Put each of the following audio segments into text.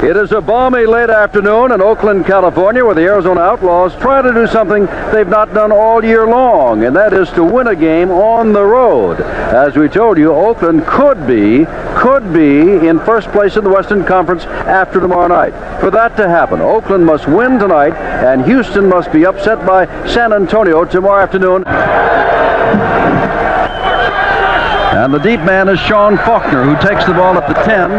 It is a balmy late afternoon in Oakland, California, where the Arizona Outlaws try to do something they've not done all year long, and that is to win a game on the road. As we told you, Oakland could be in first place in the Western Conference after tomorrow night. For that to happen, Oakland must win tonight, and Houston must be upset by San Antonio tomorrow afternoon. And the deep man is Sean Faulkner, who takes the ball at the 10,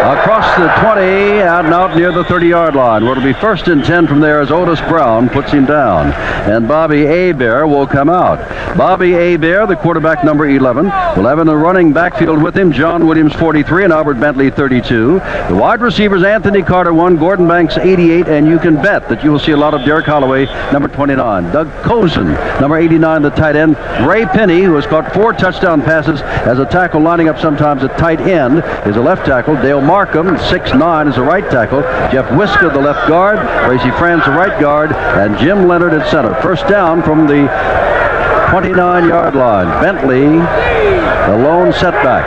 across the 20, and out near the 30-yard line, where it'll be 1st and 10 from there as Otis Brown puts him down. And Bobby Hebert will come out. Bobby Hebert, the quarterback, number 11, will have in the running backfield with him John Williams, 43, and Albert Bentley, 32. The wide receivers, Anthony Carter, 1, Gordon Banks, 88, and you can bet that you will see a lot of Derek Holloway, number 29. Doug Cozen, number 89, the tight end. Ray Penny, who has caught 4 touchdown passes as a tackle, lining up sometimes at tight end, is a left tackle. Dale Markham, 6'9", is a right tackle. Jeff Wiska, the left guard. Tracy Franz, the right guard. And Jim Leonard at center. First down from the 29-yard line. Bentley, the lone setback.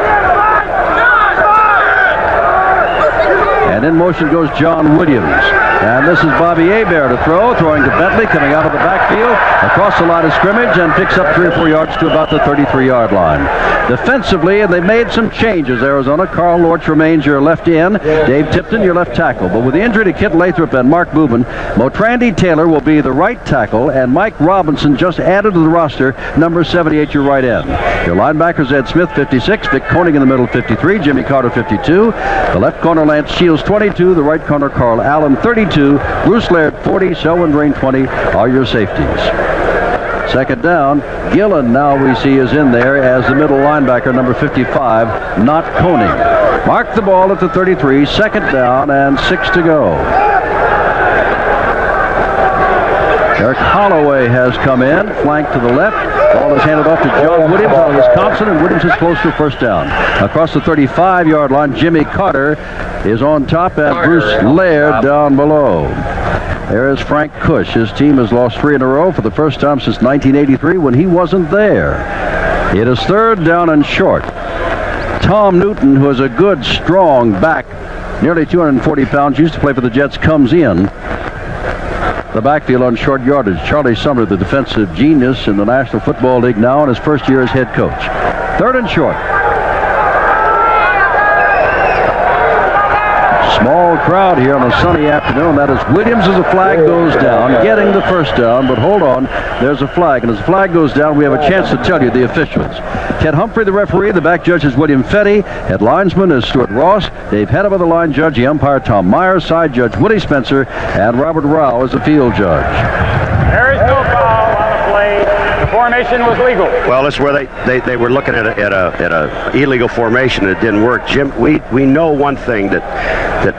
And in motion goes John Williams. And this is Bobby Hebert to throw, throwing to Bentley, coming out of the backfield, across the line of scrimmage, and picks up 3 or 4 yards to about the 33-yard line. Defensively, and they made some changes, Arizona. Carl Lorch remains your left end, Dave Tipton your left tackle. But with the injury to Kit Lathrop and Mark Boobin, Motrandy Taylor will be the right tackle, and Mike Robinson just added to the roster, number 78, your right end. Your linebackers, Ed Smith, 56, Vic Koenig in the middle, 53, Jimmy Carter, 52, the left corner, Lance Shields, 22, the right corner, Carl Allen, 32, Bruce Laird, 40, Selwyn Drain, 20 are your safeties. Second down, Gillen now we see is in there as the middle linebacker, number 55, not Koenig. Mark the ball at the 33, second down and 6 to go. Derek Holloway has come in, flank to the left. Ball is handed off to John Williams out of Wisconsin, and Williams is close to first down. Across the 35-yard line, Jimmy Carter is on top, and Bruce Laird down below. There is Frank Cush. His team has lost 3 in a row for the first time since 1983 when he wasn't there. It is third down and short. Tom Newton, who is a good, strong back, nearly 240 pounds, used to play for the Jets, comes in the backfield on short yardage. Charlie Sumner, the defensive genius in the National Football League now, in his first year as head coach. Third and short. Small crowd here on a sunny afternoon. That is Williams as the flag goes down, getting the first down, but hold on, there's a flag, and as the flag goes down, we have a chance to tell you the officials. Ted Humphrey, the referee. The back judge is William Fetty. Head linesman is Stuart Ross. Dave Hedema, the line judge. The umpire, Tom Myers. Side judge, Woody Spencer. And Robert Rao is the field judge. There is no foul on the play. The formation was legal. Well, this is where they were looking at a illegal formation. It didn't work. Jim, we know one thing, that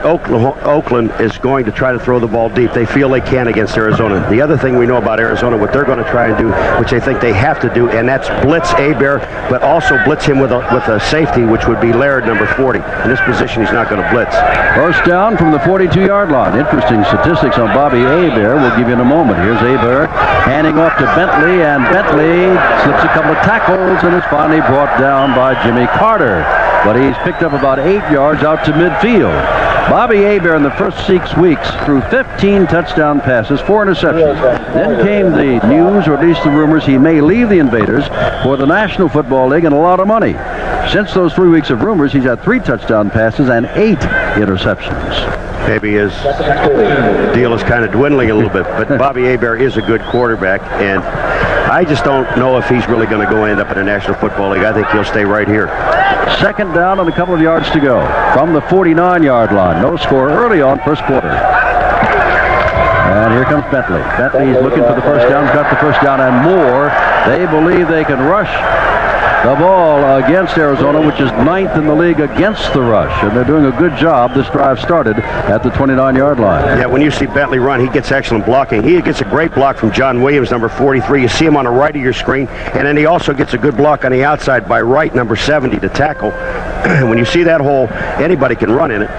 Oakland is going to try to throw the ball deep. They feel they can against Arizona. The other thing we know about Arizona, what they're going to try and do, which they think they have to do, and that's blitz Hebert, but also blitz him with a safety, which would be Laird, number 40. In this position, he's not going to blitz. First down from the 42-yard line. Interesting statistics on Bobby Hebert. We'll give you in a moment. Here's Hebert handing off to Bentley, and Bentley slips a couple of tackles and is finally brought down by Jimmy Carter. But he's picked up about 8 yards out to midfield. Bobby Hebert in the first 6 weeks threw 15 touchdown passes, 4 interceptions. Then came the news, or at least the rumors, he may leave the Invaders for the National Football League and a lot of money. Since those 3 weeks of rumors, he's had 3 touchdown passes and 8 interceptions. Maybe his deal is kind of dwindling a little bit, but Bobby Hebert is a good quarterback, and I just don't know if he's really going to go end up in the National Football League. I think he'll stay right here. Second down and a couple of yards to go from the 49-yard line. No score early on, first quarter. And here comes Bentley. Bentley's looking for the first down, got the first down and more. They believe they can rush the ball against Arizona, which is 9th in the league against the rush, and they're doing a good job. This drive started at the 29-yard line. Yeah, when you see Bentley run, he gets excellent blocking. He gets a great block from John Williams, number 43. You see him on the right of your screen, and then he also gets a good block on the outside by Wright, number 70, to tackle. When you see that hole, anybody can run in it,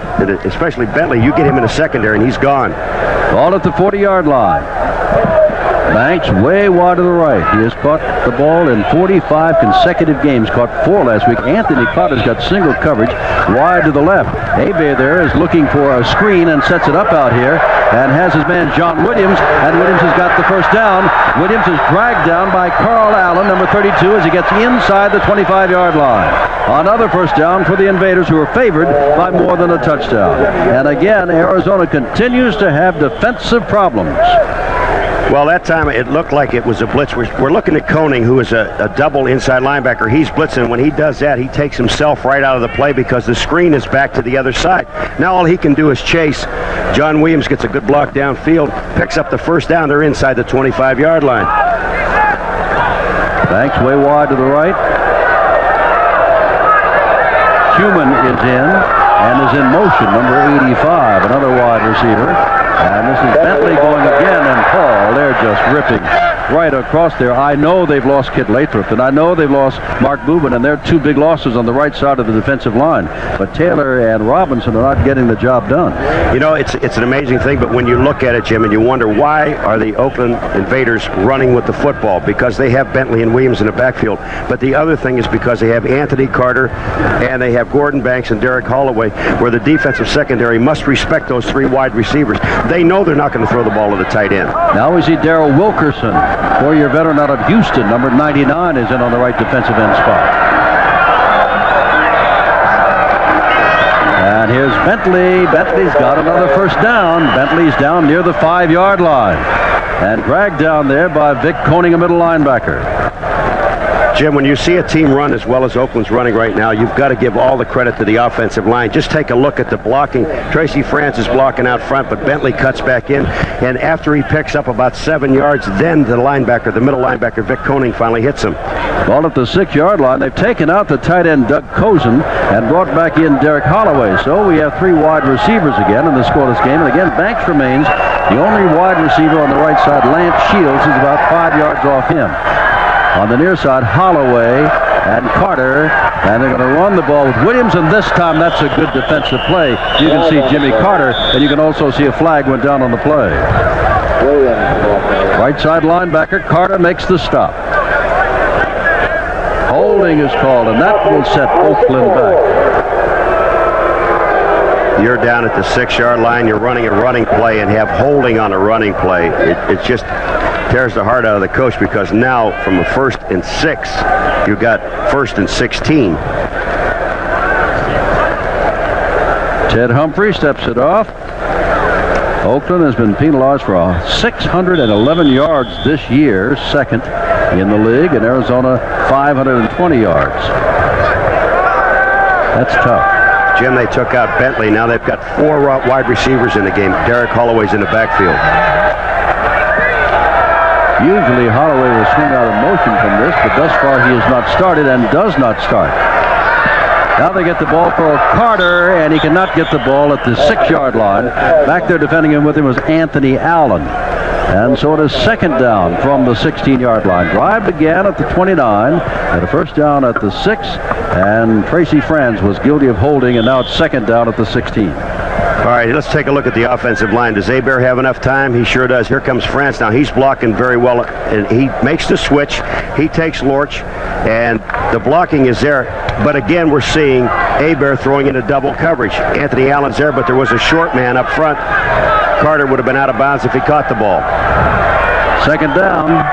especially Bentley. You get him in the secondary, and he's gone. Ball at the 40-yard line. Banks way wide to the right. He has caught the ball in 45 consecutive games. Caught 4 last week. Anthony Carter's got single coverage wide to the left. Hebert there is looking for a screen and sets it up out here and has his man John Williams, and Williams has got the first down. Williams is dragged down by Carl Allen, number 32, as he gets inside the 25-yard line. Another first down for the Invaders, who are favored by more than a touchdown. And again, Arizona continues to have defensive problems. Well, that time it looked like it was a blitz. We're looking at Koenig, who is a double inside linebacker. He's blitzing. When he does that, he takes himself right out of the play because the screen is back to the other side. Now all he can do is chase. John Williams gets a good block downfield, picks up the first down. They're inside the 25-yard line. Banks way wide to the right. Human is in and is in motion, number 85, another wide receiver. And this is Bentley going again, and Paul, they're just ripping right across there. I know they've lost Kit Lathrop, and I know they've lost Mark Boobin, and they're 2 big losses on the right side of the defensive line. But Taylor and Robinson are not getting the job done. You know, it's an amazing thing, but when you look at it, Jim, and you wonder why are the Oakland Invaders running with the football? Because they have Bentley and Williams in the backfield. But the other thing is because they have Anthony Carter and they have Gordon Banks and Derek Holloway, where the defensive secondary must respect those 3 wide receivers. They know they're not going to throw the ball to the tight end. Now we see Darrell Wilkerson, 4-year veteran out of Houston, number 99, is in on the right defensive end spot. And here's Bentley. Bentley's got another first down. Bentley's down near the 5-yard line and dragged down there by Vic Koenig, a middle linebacker. Jim, when you see a team run as well as Oakland's running right now, you've got to give all the credit to the offensive line. Just take a look at the blocking. Tracy France is blocking out front, but Bentley cuts back in. And after he picks up about 7 yards, then the linebacker, the middle linebacker, Vic Koenig, finally hits him. Ball at the 6-yard line. They've taken out the tight end, Doug Cozen, and brought back in Derek Holloway. So we have 3 wide receivers again in the scoreless game. And again, Banks remains the only wide receiver on the right side. Lance Shields is about 5 yards off him. On the near side, Holloway and Carter, and they're going to run the ball with Williams, and this time that's a good defensive play. You can see Jimmy Carter, and you can also see a flag went down on the play. Right side linebacker, Carter makes the stop. Holding is called, and that will set Oakland back. You're down at the 6-yard line, you're running a running play and have holding on a running play. It just tears the heart out of the coach, because now from a 1st and 6, you've got 1st and 16. Ted Humphrey steps it off. Oakland has been penalized for 611 yards this year, 2nd in the league, and Arizona 520 yards. That's tough. Jim, they took out Bentley. Now they've got 4 wide receivers in the game. Derek Holloway's in the backfield. Usually Holloway will swing out of motion from this, but thus far he has not started and does not start. Now they get the ball for Carter, and he cannot get the ball at the 6-yard line. Back there defending him with him was Anthony Allen. And so it is 2nd down from the 16-yard line. Drive began at the 29, at a first down at the 6, and Tracy Franz was guilty of holding, and now it's 2nd down at the 16. All right, let's take a look at the offensive line. Does Hebert have enough time? He sure does. Here comes France. Now he's blocking very well, and he makes the switch. He takes Lorch, and the blocking is there. But again, we're seeing Hebert throwing into double coverage. Anthony Allen's there, but there was a short man up front. Carter would have been out of bounds if he caught the ball. 2nd down.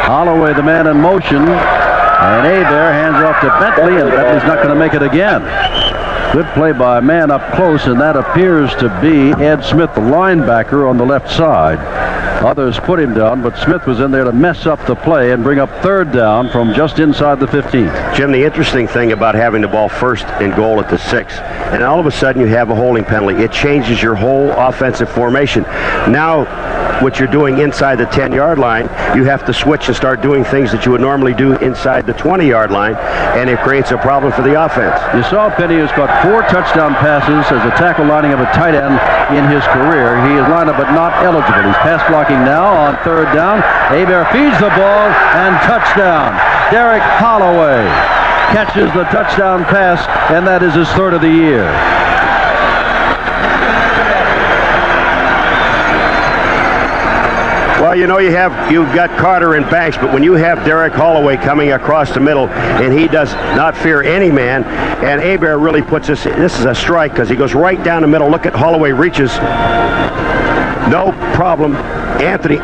Holloway, the man in motion, and Hebert hands off to Bentley, and Bentley's not going to make it again. Good play by a man up close, and that appears to be Ed Smith, the linebacker on the left side. Others put him down, but Smith was in there to mess up the play and bring up 3rd down from just inside the 15. Jim, the interesting thing about having the ball 1st and goal at the 6, and all of a sudden you have a holding penalty, it changes your whole offensive formation. Now, what you're doing inside the 10-yard line, you have to switch and start doing things that you would normally do inside the 20-yard line, and it creates a problem for the offense. You saw Penny has got 4 touchdown passes as a tackle lining up a tight end in his career. He is lined up but not eligible. He's pass blocking now on 3rd down. Hebert feeds the ball, and touchdown. Derek Holloway catches the touchdown pass, and that is his 3rd of the year. Well, you know, you've got Carter and Banks, but when you have Derek Holloway coming across the middle, and he does not fear any man, and Hebert really puts this is a strike because he goes right down the middle. Look at Holloway reaches. No problem. Anthony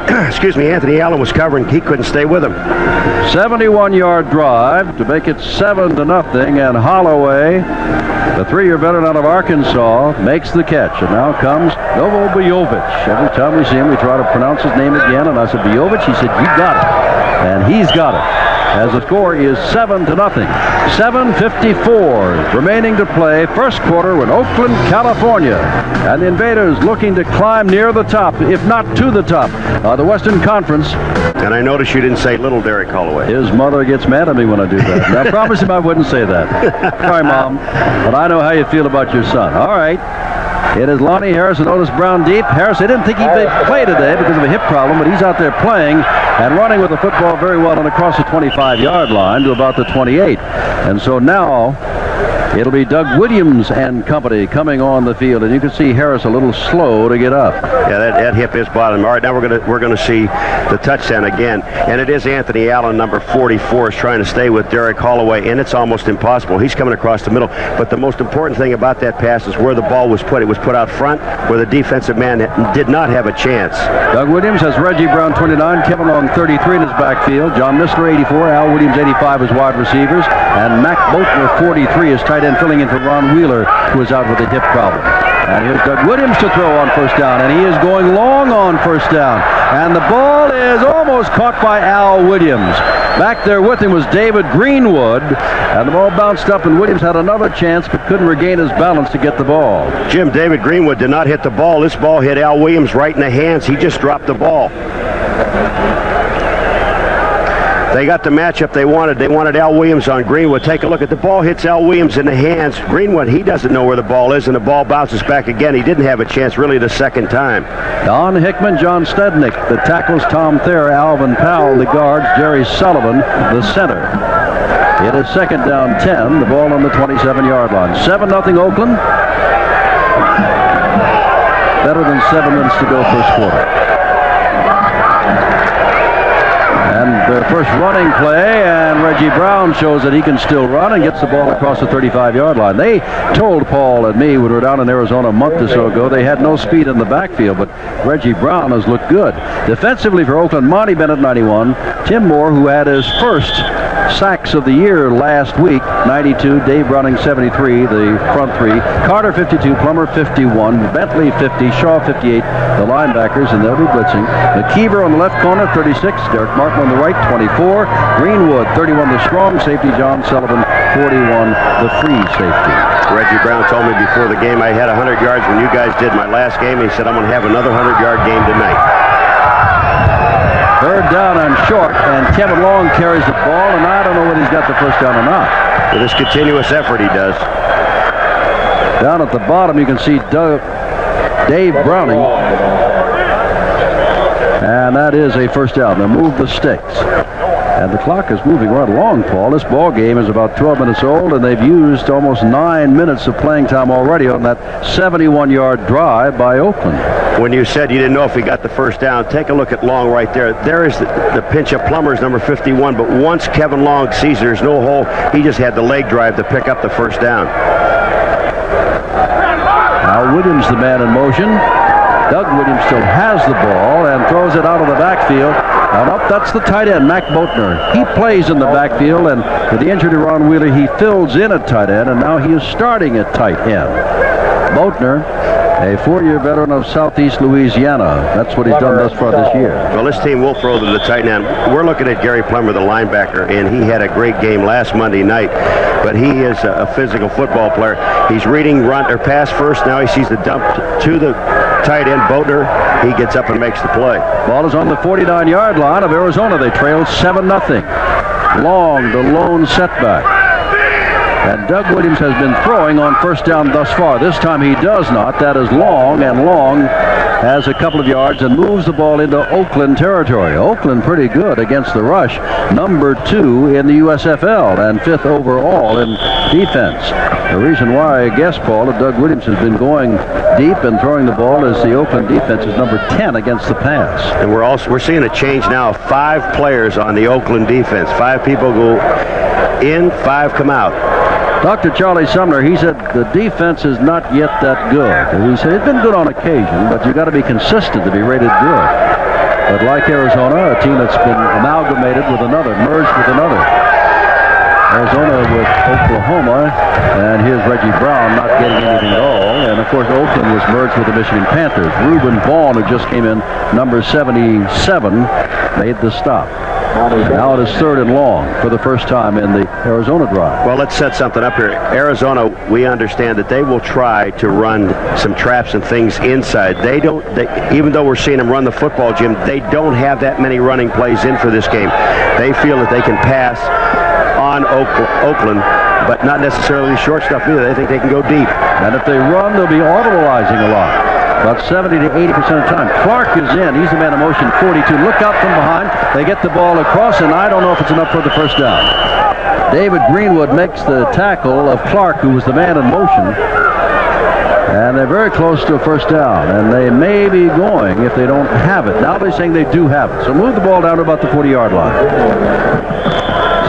Allen was covering. He couldn't stay with him. 71-yard drive to make it 7-0, and Holloway, the 3-year veteran out of Arkansas, makes the catch. And now comes Novobujovic. Every time we see him, we try to pronounce his name again, and I said, Bujovic? He said, you got it. And he's got it. As the score is 7-0. 7:54 remaining to play. First quarter in Oakland, California. And the Invaders looking to climb near the top, if not to the top, the Western Conference. And I noticed you didn't say little Derek Holloway. His mother gets mad at me when I do that. And I promised him I wouldn't say that. Sorry, Mom. But I know how you feel about your son. All right. It is Lonnie Harris and Otis Brown deep. Harris, I didn't think he'd play today because of a hip problem, but he's out there playing and running with the football very well and across the 25-yard line to about the 28. And so now it'll be Doug Williams and company coming on the field, and you can see Harris a little slow to get up. Yeah, that hip is bothering him. All right, now we're gonna see the touchdown again, and it is Anthony Allen, number 44, is trying to stay with Derek Holloway, and it's almost impossible. He's coming across the middle, but the most important thing about that pass is where the ball was put. It was put out front, where the defensive man did not have a chance. Doug Williams has Reggie Brown 29, Kevin Long 33 in his backfield, John Missler 84, Al Williams 85 as wide receivers, and Mac Boatner 43 is tight end, filling in for Ron Wheeler, who is out with a hip problem. And here's Doug Williams to throw on first down, and he is going long on first down. And the ball is almost caught by Al Williams. Back there with him was David Greenwood, and the ball bounced up, and Williams had another chance but couldn't regain his balance to get the ball. Jim, David Greenwood did not hit the ball. This ball hit Al Williams right in the hands. He just dropped the ball. They got the matchup they wanted. They wanted Al Williams on Greenwood. Take a look at the ball. Hits Al Williams in the hands. Greenwood, he doesn't know where the ball is, and the ball bounces back again. He didn't have a chance really the second time. Don Hickman, John Stednick, the tackles, Tom Thayer, Alvin Powell, the guards, Jerry Sullivan, the center. It is second down 10, the ball on the 27-yard line. 7-0 Oakland. Better than 7 minutes to go first quarter. And their first running play, and Reggie Brown shows that he can still run and gets the ball across the 35-yard line. They told Paul and me when we were down in Arizona a month or so ago they had no speed in the backfield, but Reggie Brown has looked good. Defensively for Oakland, Monty Bennett 91, Tim Moore, who had his first sacks of the year last week, 92, Dave Browning 73, the front three, Carter 52, Plummer 51, Bentley 50, Shaw 58, the linebackers, and they'll be blitzing. McKeever on the left corner 36, Derek Martin on the right 24, Greenwood 31, the strong safety, John Sullivan 41, the free safety. Reggie Brown told me before the game I had 100 yards when you guys did my last game. He said I'm going to have another 100-yard game tonight. Third down and short, and Kevin Long carries the ball, and I don't know whether he's got the first down or not. With his continuous effort, he does. Down at the bottom, you can see Dave Browning, and that is a first down. They move the sticks, and the clock is moving right along, Paul. This ball game is about 12 minutes old, and they've used almost 9 minutes of playing time already on that 71-yard drive by Oakland. When you said you didn't know if he got the first down, take a look at Long right there. There is the pinch of Plummer's number 51, but once Kevin Long sees there's no hole, he just had the leg drive to pick up the first down. Al Williams, the man in motion. Doug Williams still has the ball and throws it out of the backfield. And up, that's the tight end, Mac Boatner. He plays in the backfield, and with the injury to Ron Wheeler, he fills in at tight end, and now he is starting at tight end. Boatner, a 4-year veteran of Southeast Louisiana. That's what he's done thus far this year. Well, this team will throw to the tight end. We're looking at Gary Plummer, the linebacker, and he had a great game last Monday night. But he is a physical football player. He's reading run or pass first. Now he sees the dump to the tight end, Boatner. He gets up and makes the play. Ball is on the 49-yard line of Arizona. They trail 7-0. Long, the lone setback. And Doug Williams has been throwing on first down thus far. This time he does not. That is Long, and Long has a couple of yards and moves the ball into Oakland territory. Oakland pretty good against the rush. Number 2 in the USFL and 5th overall in defense. The reason why I guess, Paul, that Doug Williams has been going deep and throwing the ball is the Oakland defense is number 10 against the pass. And we're seeing a change now. 5 players on the Oakland defense. 5 people go in, 5 come out. Dr. Charlie Sumner, he said the defense is not yet that good. He said it's been good on occasion, but you got to be consistent to be rated good. But like Arizona, a team that's been amalgamated with another, merged with another. Arizona with Oklahoma, and here's Reggie Brown not getting anything at all. And of course, Oakland was merged with the Michigan Panthers. Reuben Vaughn, who just came in, number 77, made the stop. Now it is 3rd and long for the first time in the Arizona drive. Well, let's set something up here. Arizona, we understand that they will try to run some traps and things inside. Even though we're seeing them run the football, Jim, they don't have that many running plays in for this game. They feel that they can pass on Oakland, but not necessarily short stuff either. They think they can go deep. And if they run, they'll be audibleizing a lot. About 70 to 80% of the time. Clark is in. He's the man in motion, 42. Look out from behind. They get the ball across, and I don't know if it's enough for the first down. David Greenwood makes the tackle of Clark, who was the man in motion. And they're very close to a first down. And they may be going if they don't have it. Now they're saying they do have it. So move the ball down to about the 40-yard line.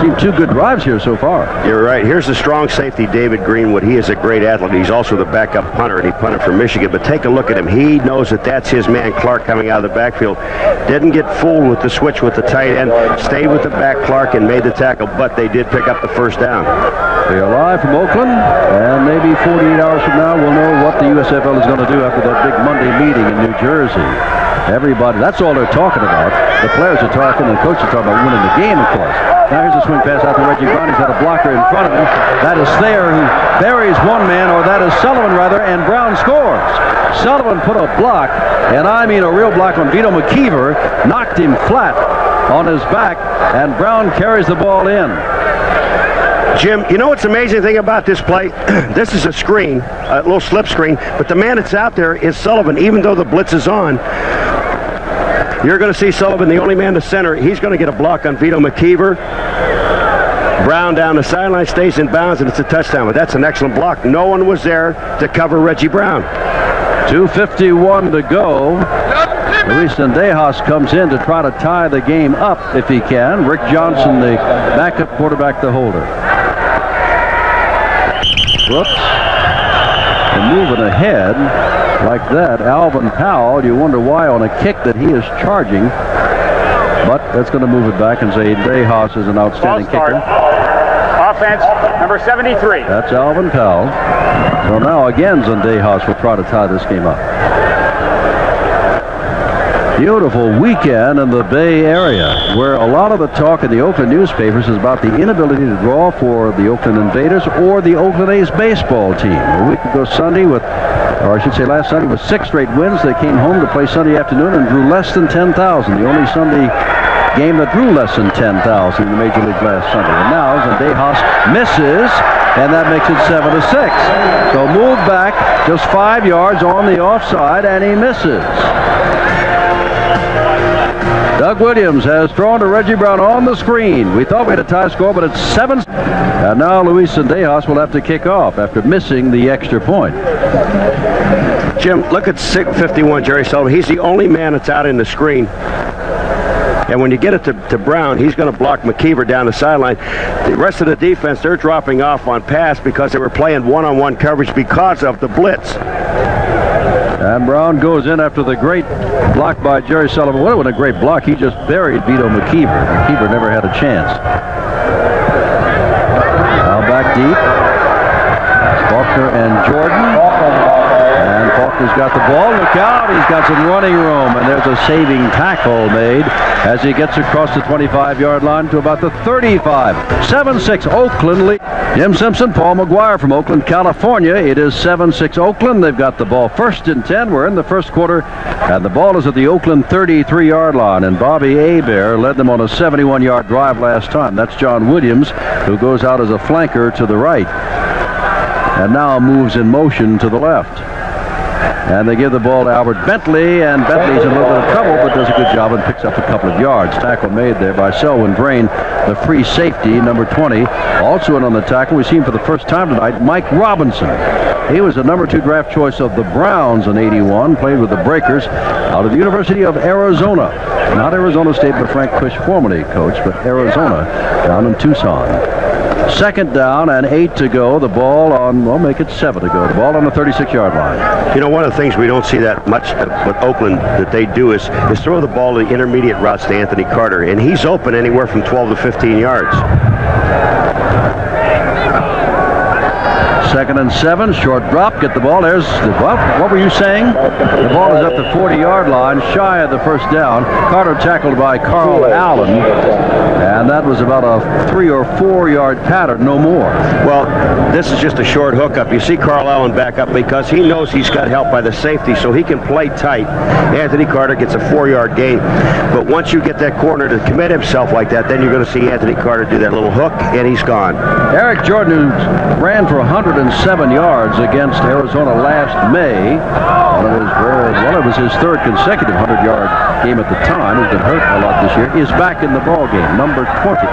Seen 2 good drives here so far. You're right. Here's the strong safety, David Greenwood. He is a great athlete. He's also the backup punter, and he punted for Michigan. But take a look at him. He knows that that's his man, Clark, coming out of the backfield. Didn't get fooled with the switch with the tight end. Stayed with the back, Clark, and made the tackle. But they did pick up the first down. They're live from Oakland, and maybe 48 hours from now we'll know what the USFL is going to do after that big Monday meeting in New Jersey. Everybody, that's all they're talking about. The players are talking, the coach is talking about winning the game, of course. Now here's a swing pass out to Reggie Brown. He's got a blocker in front of him. That is Thayer, who buries one man, or that is Sullivan, rather, and Brown scores. Sullivan put a block, and I mean a real block on Vito McKeever, knocked him flat on his back, and Brown carries the ball in. Jim, you know what's the amazing thing about this play? This is a screen, a little slip screen, but the man that's out there is Sullivan, even though the blitz is on. You're going to see Sullivan, the only man to center. He's going to get a block on Vito McKeever. Brown down the sideline, stays in bounds, and it's a touchdown. But that's an excellent block. No one was there to cover Reggie Brown. 2:51 to go. Luis Sendejas comes in to try to tie the game up if he can. Rick Johnson, the backup quarterback, the holder. Whoops. And moving ahead like that, Alvin Powell, you wonder why on a kick that he is charging, but that's going to move it back and say Sendejas is an outstanding kicker. Offense, number 73. That's Alvin Powell. So now again, Sendejas will try to tie this game up. Beautiful weekend in the Bay Area, where a lot of the talk in the Oakland newspapers is about the inability to draw for the Oakland Invaders or the Oakland A's baseball team. A week ago Sunday or I should say last Sunday, with 6 straight wins, they came home to play Sunday afternoon and drew less than 10,000. The only Sunday game that drew less than 10,000 in the Major League last Sunday. And now Sendejas misses, and that makes it 7-6. So move back just 5 yards on the offside, and he misses. Doug Williams has thrown to Reggie Brown on the screen. We thought we had a tie score, but it's 7. And now Luis Sendejas will have to kick off after missing the extra point. Jim, look at 6:51, Jerry Sullivan. He's the only man that's out in the screen. And when you get it to Brown, he's going to block McKeever down the sideline. The rest of the defense, they're dropping off on pass because they were playing one-on-one coverage because of the blitz. And Brown goes in after the great block by Jerry Sullivan. What a great block. He just buried Vito McKeever. McKeever never had a chance. Now back deep. Faulkner and Jordan. And Faulkner has got the ball. Look out, he's got some running room, and there's a saving tackle made as he gets across the 25-yard line to about the 35. 7-6 Oakland lead. Jim Simpson, Paul McGuire from Oakland, California. It is 7-6 Oakland. They've got the ball 1st and 10. We're in the first quarter, and the ball is at the Oakland 33-yard line, and Bobby Hebert led them on a 71-yard drive last time. That's John Williams, who goes out as a flanker to the right and now moves in motion to the left. And they give the ball to Albert Bentley, and Bentley's in a little bit of trouble, but does a good job and picks up a couple of yards. Tackle made there by Selwyn Drain, the free safety, number 20. Also in on the tackle, we see him for the first time tonight, Mike Robinson. He was a number 2 draft choice of the Browns in '81, played with the Breakers out of the University of Arizona. Not Arizona State, but Frank Fish formerly coached, but Arizona down in Tucson. 2nd down and 8 to go. The ball on, well, make it 7 to go. The ball on the 36-yard line. You know, one of the things we don't see that much with Oakland that they do is throw the ball to the intermediate routes to Anthony Carter, and he's open anywhere from 12 to 15 yards. 2nd and 7, short drop, get the ball. There's the, what were you saying? The ball is at the 40-yard line, shy of the first down. Carter tackled by Carl Allen, and that was about a 3 or 4 yard pattern, no more. Well, this is just a short hookup. You see Carl Allen back up because he knows he's got help by the safety, so he can play tight. Anthony Carter gets a 4-yard gain, but once you get that corner to commit himself like that, then you're going to see Anthony Carter do that little hook, and he's gone. Eric Jordan, who ran for 107 yards against Arizona last May. It was his 3rd consecutive 100-yard game at the time. He's been hurt a lot this year. Is back in the ball game, number 20.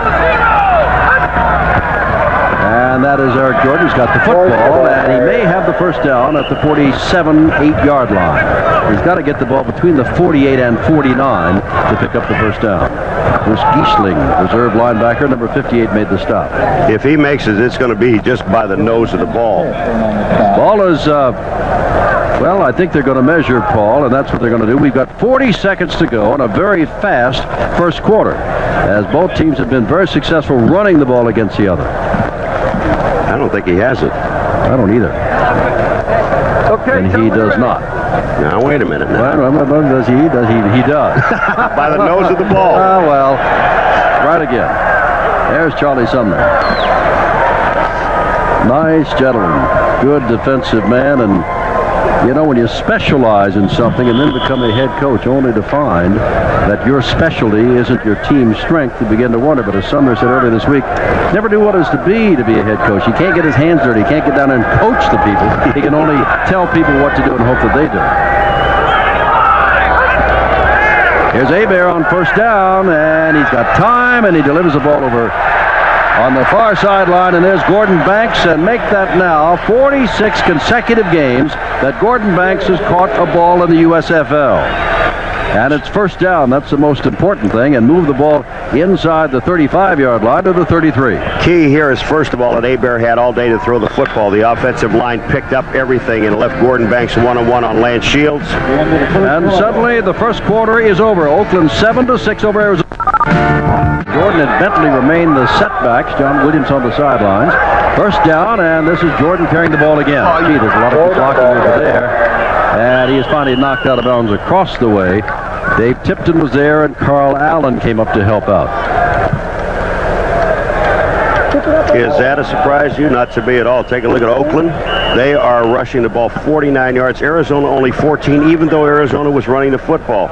And that is Eric Jordan. He's got the football, and he may have the first down at the 47 8-yard line. He's got to get the ball between the 48 and 49 to pick up the first down. Bruce Giesling, reserve linebacker, number 58, made the stop. If he makes it, it's going to be just by the nose of the ball. Ball is, well, I think they're going to measure, Paul, and that's what they're going to do. We've got 40 seconds to go and a very fast first quarter, as both teams have been very successful running the ball against the other. I don't think he has it. I don't either. Okay, and he does not. Now, wait a minute. Now. Well, does he? He does. By the nose of the ball. Oh, well, right again. There's Charlie Sumner. Nice gentleman. Good defensive man. And, you know, when you specialize in something and then become a head coach only to find that your specialty isn't your team's strength, you begin to wonder. But as Sumner said earlier this week, never knew what it is to be a head coach. He can't get his hands dirty. He can't get down there and coach the people. He can only tell people what to do and hope that they do. Here's Hebert on first down, and he's got time, and he delivers the ball over on the far sideline, and there's Gordon Banks, and make that now 46 consecutive games that Gordon Banks has caught a ball in the USFL. And it's first down. That's the most important thing, and move the ball inside the 35-yard line to the 33. Key here is, first of all, that Hebert had all day to throw the football. The offensive line picked up everything and left Gordon Banks one-on-one on Lance Shields. And suddenly the first quarter is over. Oakland 7-6 over Arizona. Jordan and Bentley remain the setbacks. John Williams on the sidelines. First down, and this is Jordan carrying the ball again. Gee, there's a lot of blocking over there. And he is finally knocked out of bounds across the way. Dave Tipton was there, and Carl Allen came up to help out. Is that a surprise to you? Not to be at all. Take a look at Oakland. They are rushing the ball 49 yards. Arizona only 14, even though Arizona was running the football.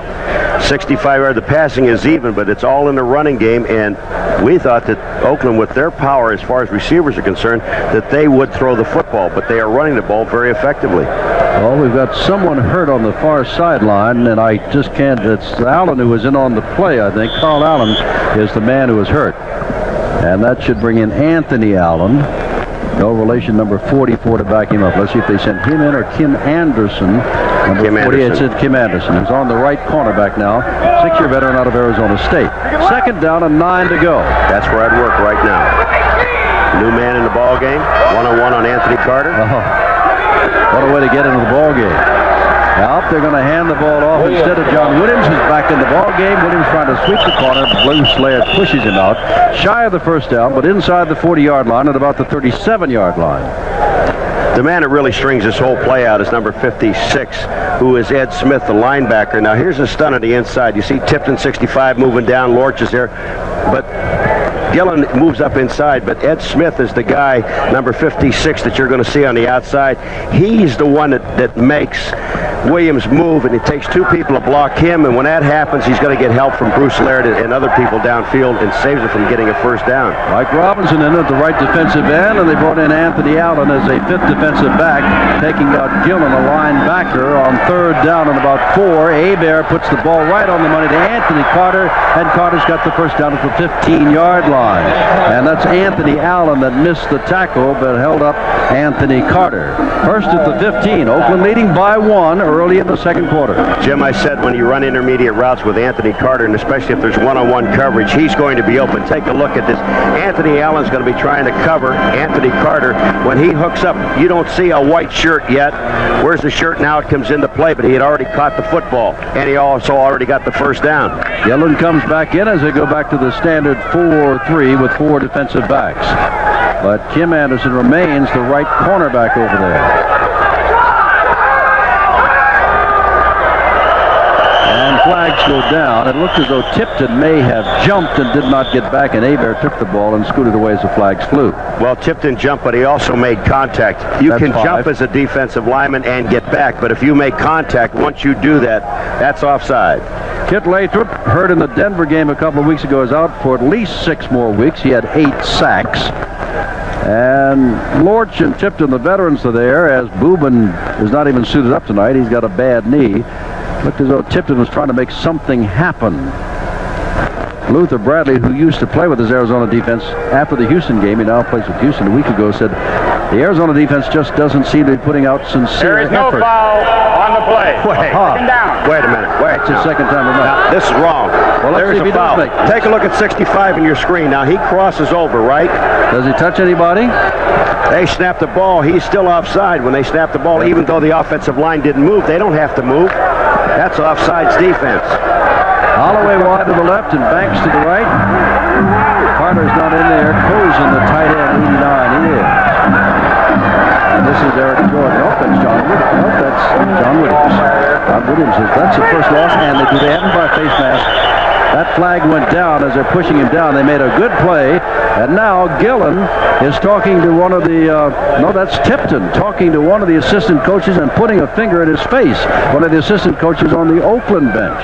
65 yards. The passing is even, but it's all in the running game, and we thought that Oakland, with their power as far as receivers are concerned, that they would throw the football, but they are running the ball very effectively. Well, we've got someone hurt on the far sideline, and I just can't. It's Allen who was in on the play, I think. Carl Allen is the man who was hurt. And that should bring in Anthony Allen. No relation, number 44, to back him up. Let's see if they sent him in or Kim Anderson. Number Kim 48 Anderson. said Kim Anderson. He's on the right cornerback now. 6-year veteran out of Arizona State. Second down and 9 to go. That's where I'd work right now. New man in the ball game. One-on-one on Anthony Carter. Oh, what a way to get into the ball game. Now they're going to hand the ball off instead of John Williams, who's back in the ball game. Williams trying to sweep the corner. Bruce Laird pushes him out, shy of the first down, but inside the 40-yard line at about the 37-yard line. The man that really strings this whole play out is number 56, who is Ed Smith, the linebacker. Now, here's a stun on the inside. You see Tipton, 65, moving down. Lorch is there. But Gillen moves up inside, but Ed Smith is the guy, number 56, that you're going to see on the outside. He's the one that makes Williams move, and it takes two people to block him, and when that happens, he's going to get help from Bruce Laird and other people downfield and saves it from getting a first down. Mike Robinson in at the right defensive end, and they brought in Anthony Allen as a fifth defensive back, taking out Gillen, a linebacker, on third down and about 4. Hebert puts the ball right on the money to Anthony Carter, and Carter's got the first down at the 15-yard line. And that's Anthony Allen that missed the tackle but held up Anthony Carter. First at the 15. Oakland leading by 1 early in the second quarter. Jim, I said when you run intermediate routes with Anthony Carter, and especially if there's one-on-one coverage, he's going to be open. Take a look at this. Anthony Allen's going to be trying to cover Anthony Carter. When he hooks up, you don't see a white shirt yet. Where's the shirt? Now it comes into play, but he had already caught the football, and he also already got the first down. Gillen comes back in as they go back to the standard 4-3 with 4 defensive backs. But Kim Anderson remains the right cornerback over there. And flags go down. It looked as though Tipton may have jumped and did not get back, and Hebert took the ball and scooted away as the flags flew. Well, Tipton jumped, but he also made contact. You can jump as a defensive lineman and get back, but if you make contact, once you do that, that's offside. Kit Lathrop, hurt in the Denver game a couple of weeks ago, is out for at least 6 more weeks. He had 8 sacks. And Lorch and Tipton, the veterans, are there, as Boobin is not even suited up tonight. He's got a bad knee. Looked as though Tipton was trying to make something happen. Luther Bradley, who used to play with his Arizona defense after the Houston game, he now plays with Houston, a week ago, said the Arizona defense just doesn't seem to be putting out sincere There is no effort. foul on the play. Wait, Down. wait a minute. Wait. It's his second time tonight. This is wrong. Well, let's There's see if he a foul. does make it. Take a look at 65 in your screen. Now, he crosses over, right? Does he touch anybody? They snap the ball. He's still offside when they snap the ball. Even though the offensive line didn't move, they don't have to move. That's offsides defense. Holloway wide to the left and Banks to the right. Carter's not in there. Cozen, the tight end, 89. He is. And this is Eric Jordan. Oh, that's John Williams. No, that's John Williams. John Williams says that's the first loss, and they haven't by face mask. That flag went down as they're pushing him down. They made a good play, and now Gillen is talking to one of the, no, that's Tipton, talking to one of the assistant coaches and putting a finger in his face, one of the assistant coaches on the Oakland bench.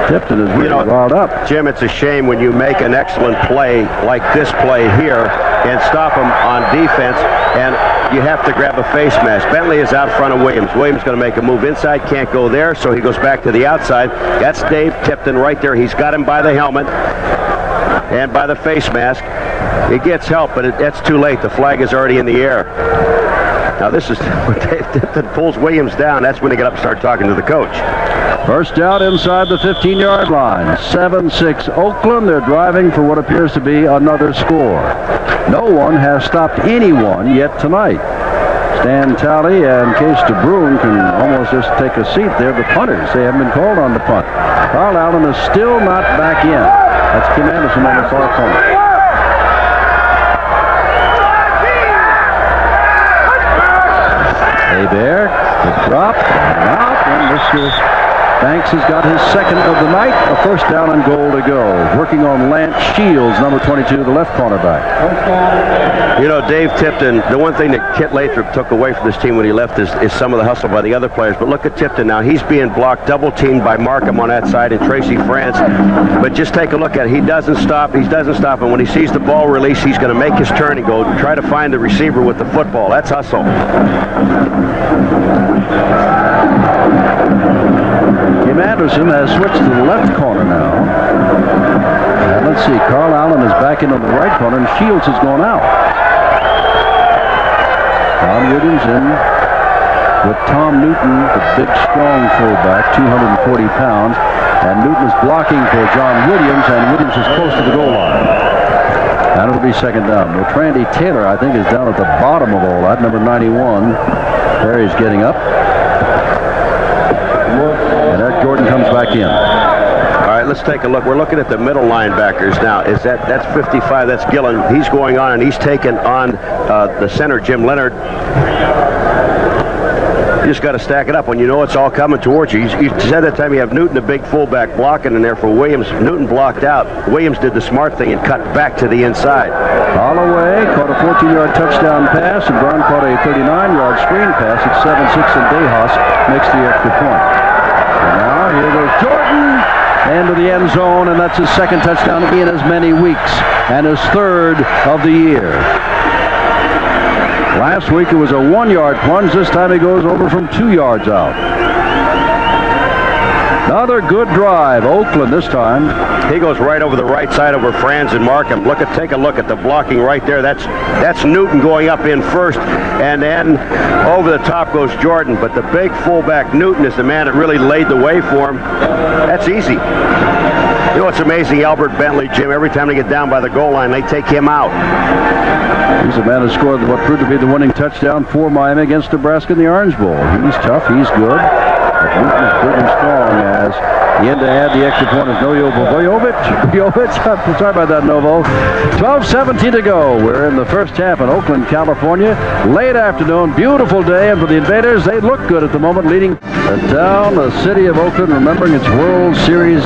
Tipton is really riled up. Jim, it's a shame when you make an excellent play like this play here and stop them on defense, and you have to grab a face mask. Bentley is out front of Williams. Williams going to make a move inside, can't go there, so he goes back to the outside. That's Dave Tipton right there. He's got him by the helmet and by the face mask. He gets help, but that's too late. The flag is already in the air. Now this is when Dave Tipton pulls Williams down. That's when they get up and start talking to the coach. First down inside the 15-yard line. 7-6 Oakland. They're driving for what appears to be another score. No one has stopped anyone yet tonight. Stan Talley and Case DeBrun can almost just take a seat there. The punters, they haven't been called on to punt. Carl Allen is still not back in. That's Kim Anderson on the far corner. Hebert, the drop, and out, and Mr. Banks has got his second of the night, a first down and goal to go. Working on Lance Shields, number 22, the left cornerback. You know, Dave Tipton, the one thing that Kit Lathrop took away from this team when he left is some of the hustle by the other players. But look at Tipton now. He's being blocked, double-teamed by Markham on that side and Tracy France. But just take a look at it. He doesn't stop. He doesn't stop. And when he sees the ball release, he's going to make his turn and go try to find the receiver with the football. That's hustle. Kim Anderson has switched to the left corner now. And let's see, Carl Allen is back in on the right corner, and Shields has gone out. Tom Williams in with Tom Newton, the big, strong fullback, 240 pounds. And Newton is blocking for John Williams, and Williams is close to the goal line. And it'll be second down. Well, Trandy Taylor, I think, is down at the bottom of all that, number 91. Perry's getting up. And Eric Jordan comes back in. All right, let's take a look. We're looking at the middle linebackers now. That's 55? That's Gillen. He's going on, and he's taking on the center, Jim Leonard. You just got to stack it up when you know it's all coming towards you. You said that time you have Newton, the big fullback, blocking in there for Williams. Newton blocked out. Williams did the smart thing and cut back to the inside. Holloway caught a 14-yard touchdown pass, and Brown caught a 39-yard screen pass. It's 7-6, and DeHaas makes the extra point. And now here goes Jordan into the end zone, and that's his second touchdown in as many weeks, and his third of the year. Last week it was a 1-yard plunge. This time he goes over from 2 yards out. Another good drive. Oakland this time. He goes right over the right side over Franz and Markham. Take a look at the blocking right there. That's Newton going up in first, and then over the top goes Jordan. But the big fullback Newton is the man that really laid the way for him. That's easy. You know what's amazing? Albert Bentley, Jim, every time they get down by the goal line, they take him out. He's the man who scored what proved to be the winning touchdown for Miami against Nebraska in the Orange Bowl. He's tough. He's good. But Newton is good and strong as in to add the extra point is Jovovich. Sorry about that, Novo. 12:17 to go. We're in the first half in Oakland, California. Late afternoon, beautiful day, and for the Invaders, they look good at the moment, leading down the city of Oakland, remembering its World Series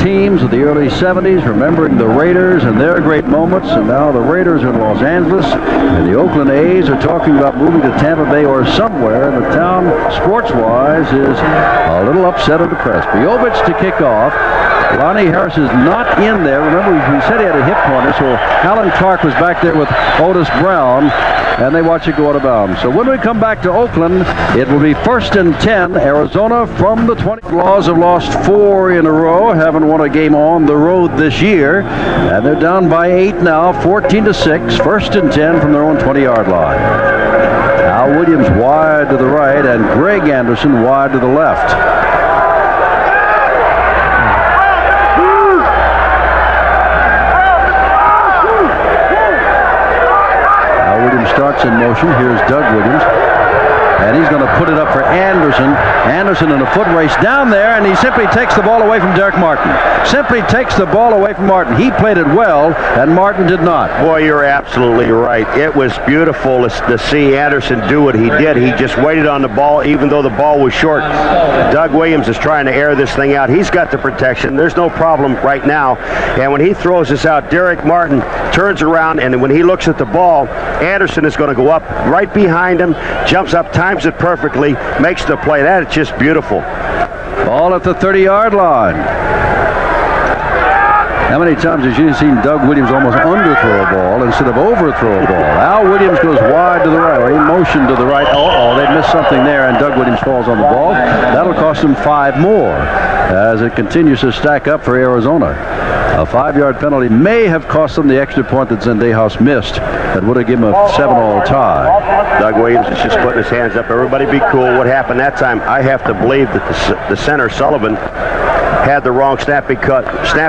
teams of the early 70s, remembering the Raiders and their great moments, and now the Raiders are in Los Angeles, and the Oakland A's are talking about moving to Tampa Bay or somewhere, and the town, sports-wise, is a little upset and depressed. Jovovich to kick off. Lonnie Harris is not in there. Remember, we said he had a hip corner, so Alan Clark was back there with Otis Brown, and they watch it go out of bounds. So when we come back to Oakland, it will be 1st and 10. Arizona from the 20. Outlaws have lost 4 in a row, haven't won a game on the road this year, and they're down by 8 now, 14-6. 1st and 10 from their own 20-yard line. Al Williams wide to the right, and Greg Anderson wide to the left. Starts in motion. Here's Doug Williams, and he's going to put it up for Anderson. Anderson in a foot race down there, and he simply takes the ball away from Derek Martin. Simply takes the ball away from Martin. He played it well, and Martin did not. Boy, you're absolutely right. It was beautiful to see Anderson do what he did. He just waited on the ball, even though the ball was short. Doug Williams is trying to air this thing out. He's got the protection. There's no problem right now. And when he throws this out, Derek Martin turns around, and when he looks at the ball, Anderson is going to go up right behind him, jumps up, times it perfectly, makes the play. That is just beautiful. Ball at the 30-yard line. How many times have you seen Doug Williams almost underthrow a ball instead of overthrow a ball? Al Williams goes wide to the right, or he motioned to the right. They missed something there, and Doug Williams falls on the ball. That'll cost him 5 more as it continues to stack up for Arizona. A 5-yard penalty may have cost them the extra point that Zendejas missed. That would have given him a 7-all tie. Doug Williams is just putting his hands up. Everybody be cool. What happened that time? I have to believe that the center, Sullivan, had the wrong snap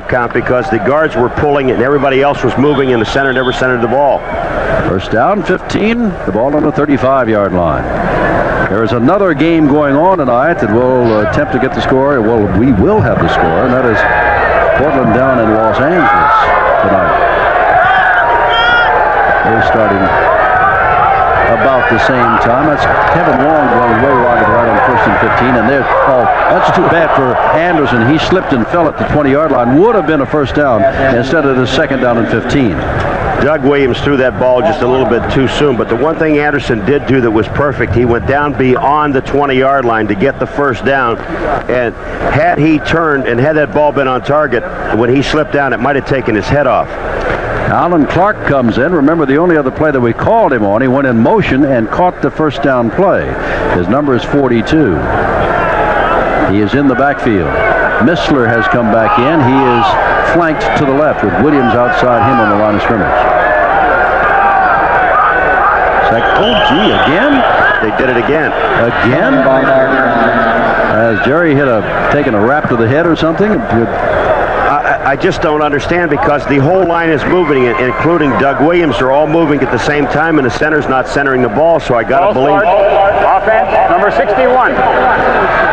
count because the guards were pulling it and everybody else was moving, and the center never centered the ball. First down, 15. The ball on the 35-yard line. There is another game going on tonight that will attempt to get the score. Well, we will have the score, and that is Portland down in Los Angeles tonight. They're starting about the same time. That's Kevin Long going way wide to the right on 1st and 15, and that's too bad for Anderson. He slipped and fell at the 20-yard line. Would have been a first down instead of the 2nd down and 15. Doug Williams threw that ball just a little bit too soon, but the one thing Anderson did do that was perfect, he went down beyond the 20-yard line to get the first down, and had he turned and had that ball been on target, when he slipped down, it might have taken his head off. Alan Clark comes in. Remember, the only other play that we called him on, he went in motion and caught the first down play. His number is 42. He is in the backfield. Missler has come back in. He is flanked to the left with Williams outside him on the line of scrimmage. Gee, again? They did it again. Again? Has Jerry taken a rap to the head or something? I just don't understand, because the whole line is moving, including Doug Williams. They're all moving at the same time, and the center's not centering the ball, so I got to believe. Offense, number 61.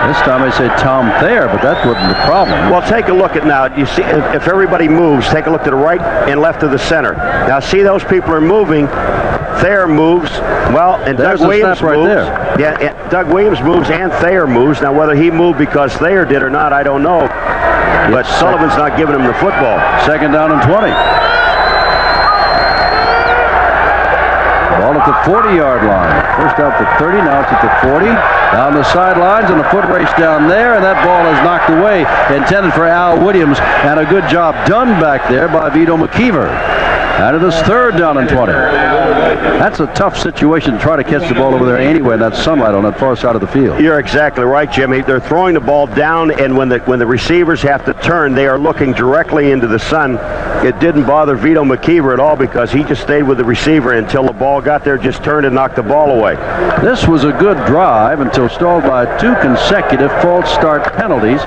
This time they say Tom Thayer, but that wasn't the problem. Well, take a look at now. You see, if everybody moves, take a look to the right and left of the center. Now, see those people are moving. Thayer moves. Well, and There's Doug Williams right moves. there. Yeah, Doug Williams moves and Thayer moves. Now, whether he moved because Thayer did or not, I don't know. But Sullivan's not giving him the football. Second down and 20. Ball at the 40-yard line. First out the 30, now it's at the 40. Down the sidelines and a foot race down there, and that ball is knocked away, intended for Al Williams, and a good job done back there by Vito McKeever. And it is third down and 20. That's a tough situation to try to catch the ball over there anyway in that sunlight on that far side of the field. You're exactly right, Jimmy. They're throwing the ball down, and when the receivers have to turn, they are looking directly into the sun. It didn't bother Vito McKeever at all because he just stayed with the receiver until the ball got there, just turned and knocked the ball away. This was a good drive until stalled by 2 consecutive false start penalties.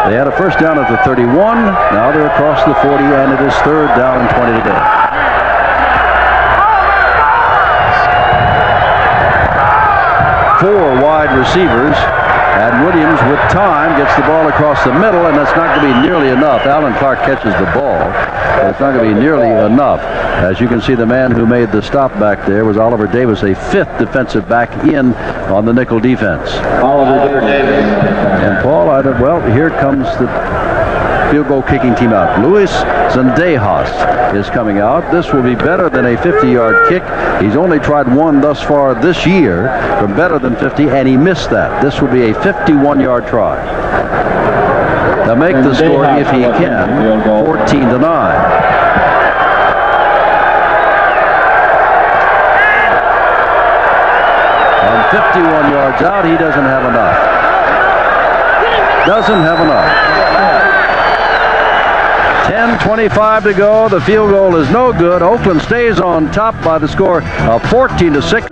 They had a first down at the 31. Now they're across the 40, and it is third down and 20 to go. Four wide receivers, and Williams with time gets the ball across the middle, and that's not going to be nearly enough. Alan Clark catches the ball, but it's not going to be nearly enough. As you can see, the man who made the stop back there was Oliver Davis, a 5th defensive back in on the nickel defense. Oliver Davis. And Paul, well, here comes the field goal kicking team out. Luis Zendejas is coming out. This will be better than a 50-yard kick. He's only tried one thus far this year from better than 50, and he missed that. This will be a 51-yard try. To make the score, if he can, 14-9. On 51 yards out, he doesn't have enough. Doesn't have enough. 10:25 to go. The field goal is no good. Oakland stays on top by the score of 14-6.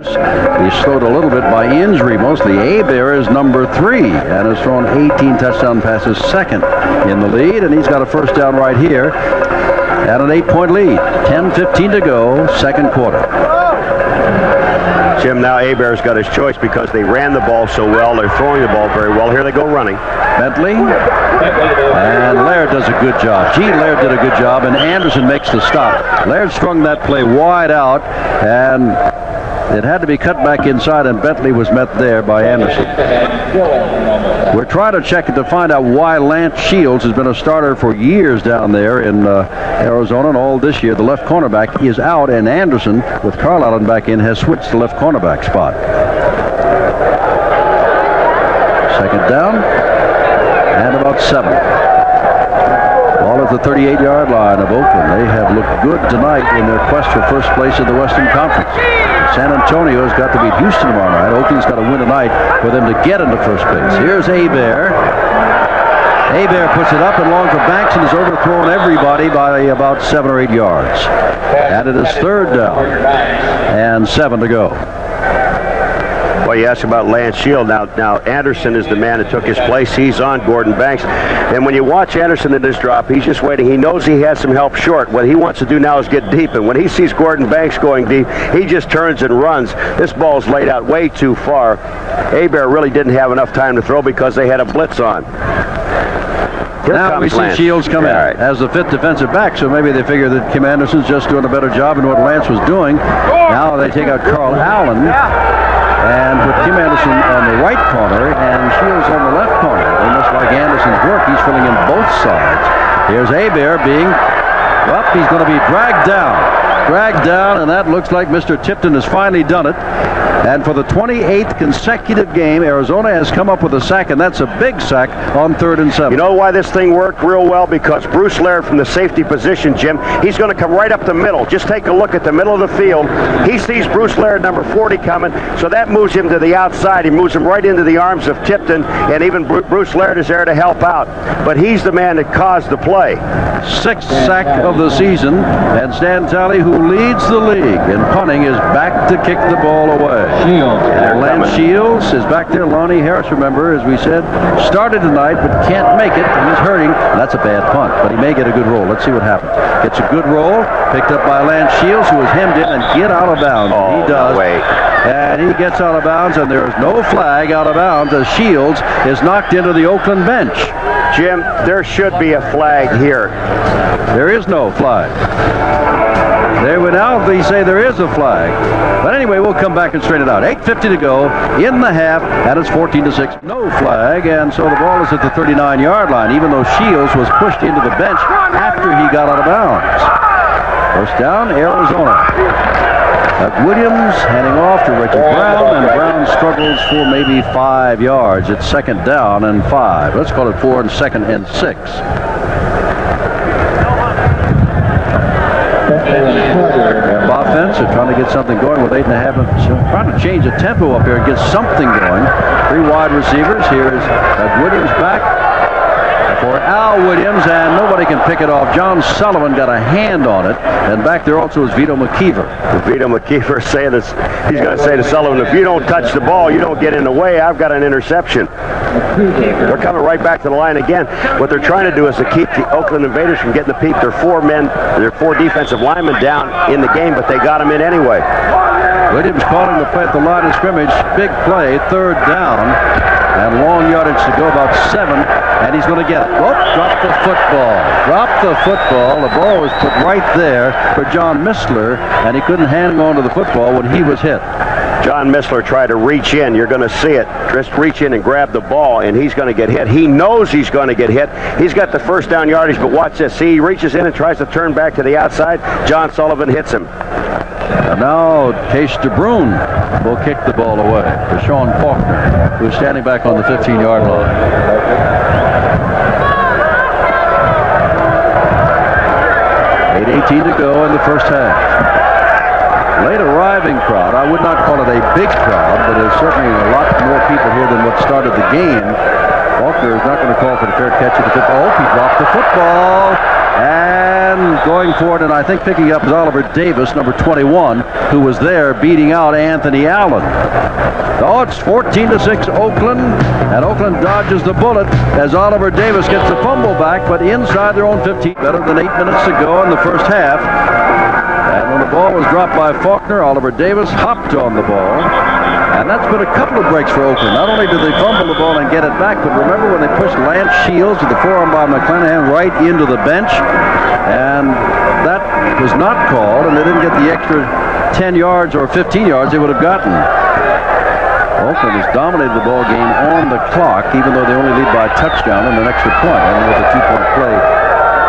He's slowed a little bit by injury, mostly. Hebert is number 3 and has thrown 18 touchdown passes, second in the lead, and he's got a first down right here at an 8-point lead. 10:15 to go, second quarter. Jim, now Hebert's got his choice because they ran the ball so well. They're throwing the ball very well. Here they go running. Bentley, and Laird does a good job. Laird did a good job, and Anderson makes the stop. Laird strung that play wide out, and it had to be cut back inside, and Bentley was met there by Anderson. We're trying to check it to find out why Lance Shields has been a starter for years down there in Arizona, and all this year the left cornerback is out, and Anderson, with Carl Allen back in, has switched the left cornerback spot. Second down, and about 7. Ball at the 38-yard line of Oakland. They have looked good tonight in their quest for first place in the Western Conference. San Antonio's got to beat Houston tomorrow night. Oakland's got to win tonight for them to get into first place. Here's Hebert. Hebert puts it up and long for Banks and has overthrown everybody by about 7 or 8 yards. And it is third down and 7 to go. Well, you asked about Lance Shield. Now Anderson is the man that took his place. He's on Gordon Banks. And when you watch Anderson in this drop, he's just waiting. He knows he has some help short. What he wants to do now is get deep. And when he sees Gordon Banks going deep, he just turns and runs. This ball's laid out way too far. Hebert really didn't have enough time to throw because they had a blitz on. Here now we see Lance. Shields come in as the 5th defensive back, so maybe they figure that Kim Anderson's just doing a better job in what Lance was doing. Now they take out Carl Allen and put Kim Anderson on the right corner and Shields on the left corner. They must like Anderson's work. He's filling in both sides. Here's Hebert being, he's going to be dragged down, and that looks like Mr. Tipton has finally done it. And for the 28th consecutive game, Arizona has come up with a sack, and that's a big sack on 3rd and 7. You know why this thing worked real well? Because Bruce Laird from the safety position, Jim, he's going to come right up the middle. Just take a look at the middle of the field. He sees Bruce Laird, number 40, coming, so that moves him to the outside. He moves him right into the arms of Tipton, and even Bruce Laird is there to help out. But he's the man that caused the play. 6th sack of the season, and Stan Talley, who leads the league in punting, is back to kick the ball away. And Lance Shields is back there. Lonnie Harris, remember, as we said, started tonight but can't make it. He's hurting. That's a bad punt, but he may get a good roll. Let's see what happens. Gets a good roll, picked up by Lance Shields, who is hemmed in and get out of bounds. Oh, he does. No way. And he gets out of bounds, and there is no flag out of bounds as Shields is knocked into the Oakland bench. Jim, there should be a flag here. There is no flag. There we now they say there is a flag. But anyway, we'll come back and straighten it out. 8:50 to go in the half, and it's 14-6. No flag, and so the ball is at the 39-yard line, even though Shields was pushed into the bench after he got out of bounds. First down, Arizona. Williams handing off to Reggie Brown, and Brown struggles for maybe 5 yards. It's second down and 5. Let's call it 4 and second and 6. Offense are trying to get something going with 8.5. So trying to change the tempo up here and get something going. 3 wide receivers. Here is Williams back for Al Williams, and nobody can pick it off. John Sullivan got a hand on it, and back there also is Vito McKeever. Vito McKeever saying this, he's going to say to Sullivan, if you don't touch the ball, you don't get in the way, I've got an interception. They're coming right back to the line again. What they're trying to do is to keep the Oakland Invaders from getting the peep. Their 4 defensive linemen down in the game, but they got them in anyway. Williams calling the play at the line of scrimmage. Big play, third down, and long yardage to go, about 7, and he's going to get it. Whoop, drop the football. Drop the football. The ball was put right there for John Mistler, and he couldn't hang on to the football when he was hit. John Mistler tried to reach in. You're going to see it. Just reach in and grab the ball, and he's going to get hit. He knows he's going to get hit. He's got the first down yardage, but watch this. See, he reaches in and tries to turn back to the outside. John Sullivan hits him. And now Case DeBrune will kick the ball away to Sean Faulkner, who's standing back on the 15-yard line. 8:18 to go in the first half. Late arriving crowd. I would not call it a big crowd, but there's certainly a lot more people here than what started the game. Faulkner is not going to call for the fair catch of the football. He dropped the football. And going for it, and I think picking up is Oliver Davis, number 21, who was there beating out Anthony Allen. So it's 14-6 Oakland, and Oakland dodges the bullet as Oliver Davis gets the fumble back, but inside their own 15. Better than 8 minutes to go in the first half. And when the ball was dropped by Faulkner, Oliver Davis hopped on the ball. And that's been a couple of breaks for Oakland. Not only did they fumble the ball and get it back, but remember when they pushed Lance Shields with the forearm by McClanahan right into the bench? And that was not called, and they didn't get the extra 10 yards or 15 yards they would have gotten. Oakland has dominated the ball game on the clock, even though they only lead by a touchdown and an extra point. I mean, with a 2-point play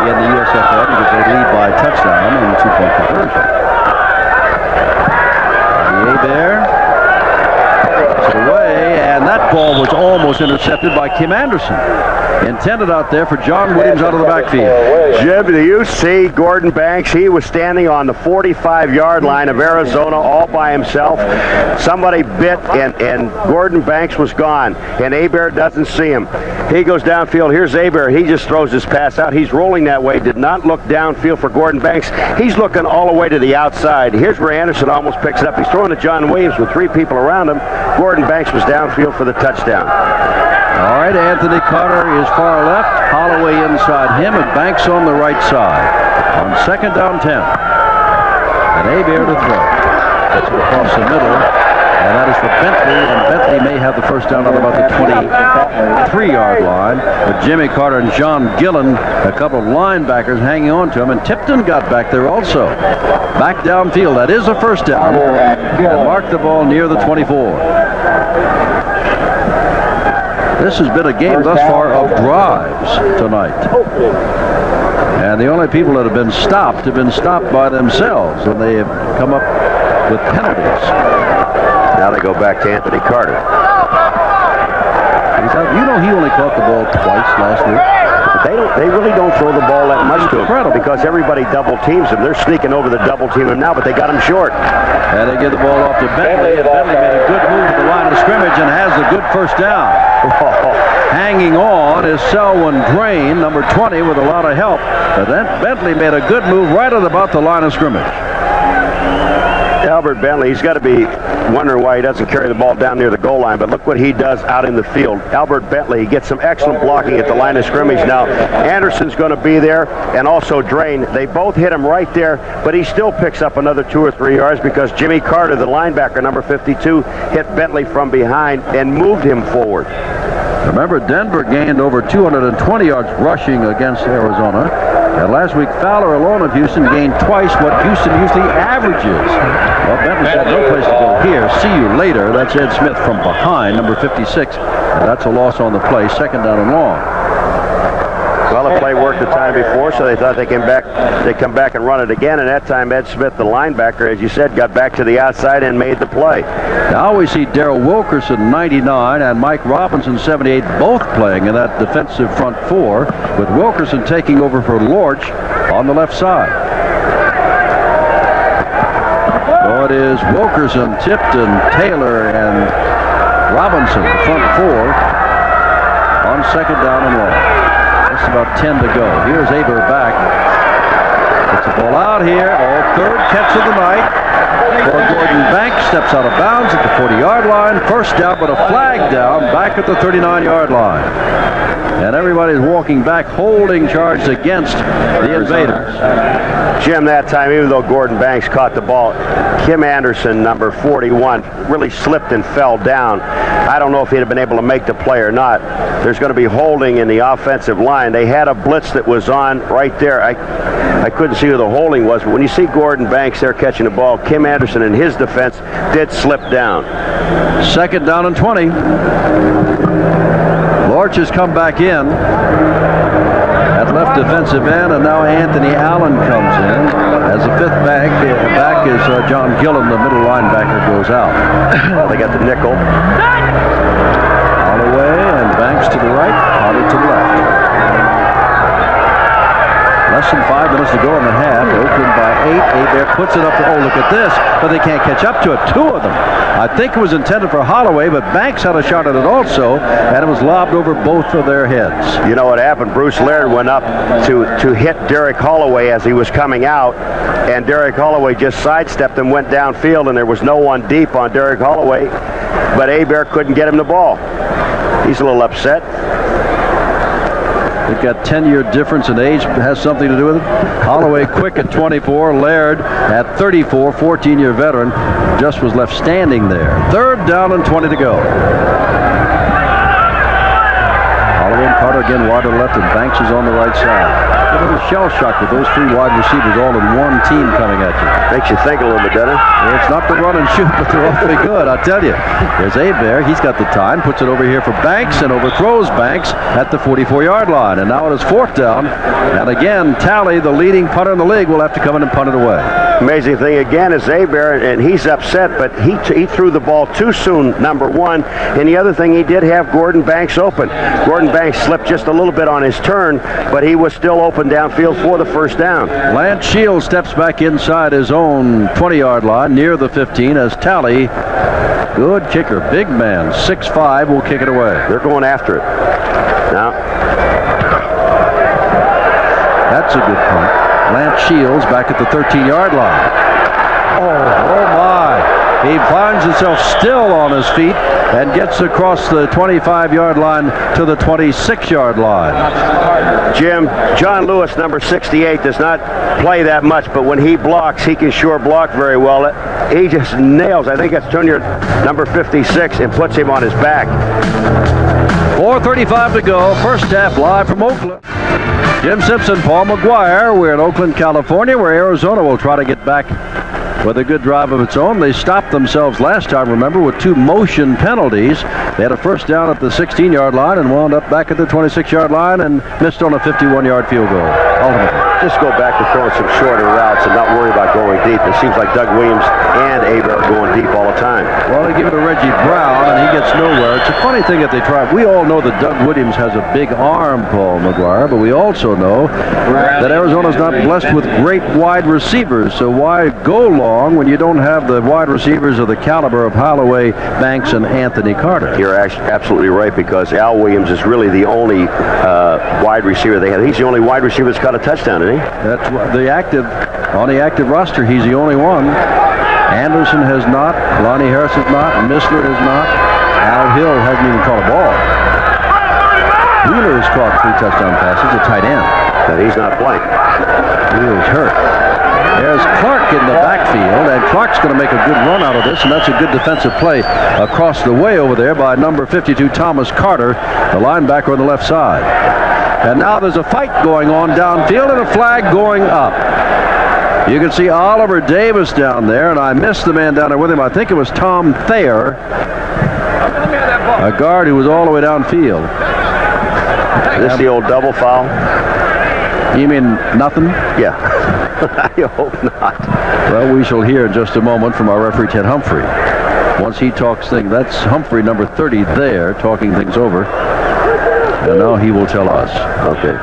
in the USFL, because they lead by a touchdown and a 2-point conversion. There. Away, and that ball was almost intercepted by Kim Anderson. Intended out there for John Williams out of the backfield. Jim, do you see Gordon Banks? He was standing on the 45-yard line of Arizona all by himself. Somebody bit, and Gordon Banks was gone, and Hebert doesn't see him. He goes downfield. Here's Hebert. He just throws his pass out. He's rolling that way. Did not look downfield for Gordon Banks. He's looking all the way to the outside. Here's where Anderson almost picks it up. He's throwing to John Williams with 3 people around him. Gordon Banks was downfield for the touchdown. All right, Anthony Carter is far left. Holloway inside him, and Banks on the right side. On second down 10. And Hebert to throw. Gets it across the middle. And that is for Bentley, and Bentley may have the first down on about the 23-yard line. But Jimmy Carter and John Gillen, a couple of linebackers hanging on to him, and Tipton got back there also. Back downfield, that is a first down. And marked the ball near the 24. This has been a game thus far of drives tonight. And the only people that have been stopped by themselves, and they have come up with penalties. Now they go back to Anthony Carter. You know, he only caught the ball twice last week. But they really don't throw the ball that much to him because everybody double teams him. They're sneaking over the double team him now, but they got him short. And they give the ball off to Bentley, and Bentley made a good move to the line of scrimmage and has a good first down. Hanging on is Selwyn Drain, number 20, with a lot of help. But then Bentley made a good move right at about the line of scrimmage. Albert Bentley, he's got to be wondering why he doesn't carry the ball down near the goal line, but look what he does out in the field. Albert Bentley, he gets some excellent blocking at the line of scrimmage. Now, Anderson's going to be there, and also Drain. They both hit him right there, but he still picks up another 2 or 3 yards because Jimmy Carter, the linebacker, number 52, hit Bentley from behind and moved him forward. Remember, Denver gained over 220 yards rushing against Arizona. And last week, Fowler alone of Houston gained twice what Houston usually averages. Well, Bentley's got no place to go here. See you later. That's Ed Smith from behind, number 56. And that's a loss on the play, 2nd down and long. Well, the play worked the time before, so they thought they'd come back and run it again. And that time, Ed Smith, the linebacker, as you said, got back to the outside and made the play. Now we see Darrell Wilkerson, 99, and Mike Robinson, 78, both playing in that defensive front 4, with Wilkerson taking over for Lorch on the left side. So it is Wilkerson, Tipton, Taylor, and Robinson, the front 4, on 2nd down and long. Just about 10 to go. Here's Aber back. It's a ball out here. Oh, 3rd catch of the night for Gordon Banks. Steps out of bounds at the 40-yard line. First down, but a flag down back at the 39-yard line. And everybody's walking back, holding charge against the Invaders. Jim, that time, even though Gordon Banks caught the ball, Kim Anderson, number 41, really slipped and fell down. I don't know if he'd have been able to make the play or not. There's going to be holding in the offensive line. They had a blitz that was on right there. I couldn't see who the holding was, but when you see Gordon Banks there catching the ball, Kim Anderson in his defense did slip down. 2nd down and 20. Lorch has come back in at left defensive end, and now Anthony Allen comes in as the 5th back. Back is John Gillen, the middle linebacker, goes out. They got the nickel. Holloway and Banks to the right, Carter to the left. Less than 5 minutes to go in the half. Oakland by 8. Hebert puts it up. Oh, look at this. But they can't catch up to it. 2 of them. I think it was intended for Holloway, but Banks had a shot at it also, and it was lobbed over both of their heads. You know what happened? Bruce Laird went up to hit Derek Holloway as he was coming out, and Derek Holloway just sidestepped and went downfield, and there was no one deep on Derek Holloway, but Hebert couldn't get him the ball. He's a little upset. They've got 10-year difference in age. Has something to do with it. Holloway quick at 24. Laird at 34, 14-year veteran, just was left standing there. 3rd down and 20 to go. Holloway and Carter again wide to the left, and Banks is on the right side. A little shell shock with those 3 wide receivers all in one team coming at you. Makes you think a little bit, doesn't it? It's not the run and shoot, but they're awfully good, I tell you. There's Hebert. He's got the time. Puts it over here for Banks and overthrows Banks at the 44-yard line. And now it is 4th down. And again, Talley, the leading punter in the league, will have to come in and punt it away. Amazing thing again is Hebert, and he's upset, but he threw the ball too soon, number 1. And the other thing, he did have Gordon Banks open. Gordon Banks slipped just a little bit on his turn, but he was still open downfield for the 1st down. Lance Shields steps back inside his own 20-yard line near the 15 as Talley, good kicker, big man, 6'5", will kick it away. They're going after it. Now, that's a good punt. Lance Shields back at the 13-yard line. Oh my. He finds himself still on his feet and gets across the 25-yard line to the 26-yard line. Jim, John Lewis, number 68, does not play that much, but when he blocks, he can sure block very well. He just nails, I think that's junior number 56, and puts him on his back. 4:35 to go. First half live from Oakland. Jim Simpson, Paul McGuire. We're in Oakland, California, where Arizona will try to get back with a good drive of its own. They stopped themselves last time, remember, with 2 motion penalties. They had a first down at the 16-yard line and wound up back at the 26-yard line and missed on a 51-yard field goal. Ultimately. Just go back to throwing some shorter routes and not worry about going deep. It seems like Doug Williams and Hebert are going deep all the time. Well, they give it to Reggie Brown, and he gets nowhere. It's a funny thing that they try. We all know that Doug Williams has a big arm, Paul McGuire, but we also know that Arizona's not blessed with great wide receivers. So why go long when you don't have the wide receivers of the caliber of Holloway, Banks, and Anthony Carter? You're absolutely right, because Al Williams is really the only wide receiver they have. He's the only wide receiver that's caught a touchdown, isn't he? That's the active, on the active roster, he's the only one. Anderson has not. Lonnie Harris has not. Missler has not. Al Hill hasn't even caught a ball. Wheeler has caught 3 touchdown passes, a tight end. But he's not playing. Wheeler's hurt. There's Clark in the backfield, and Clark's going to make a good run out of this, and that's a good defensive play across the way over there by number 52, Thomas Carter, the linebacker on the left side. And now there's a fight going on downfield and a flag going up. You can see Oliver Davis down there, and I missed the man down there with him. I think it was Tom Thayer, a guard who was all the way downfield. Is this the old double foul? You mean nothing? Yeah. I hope not. Well, we shall hear in just a moment from our referee, Ted Humphrey. Once he talks things, that's Humphrey, number 30 there, talking things over. And now he will tell us. Okay.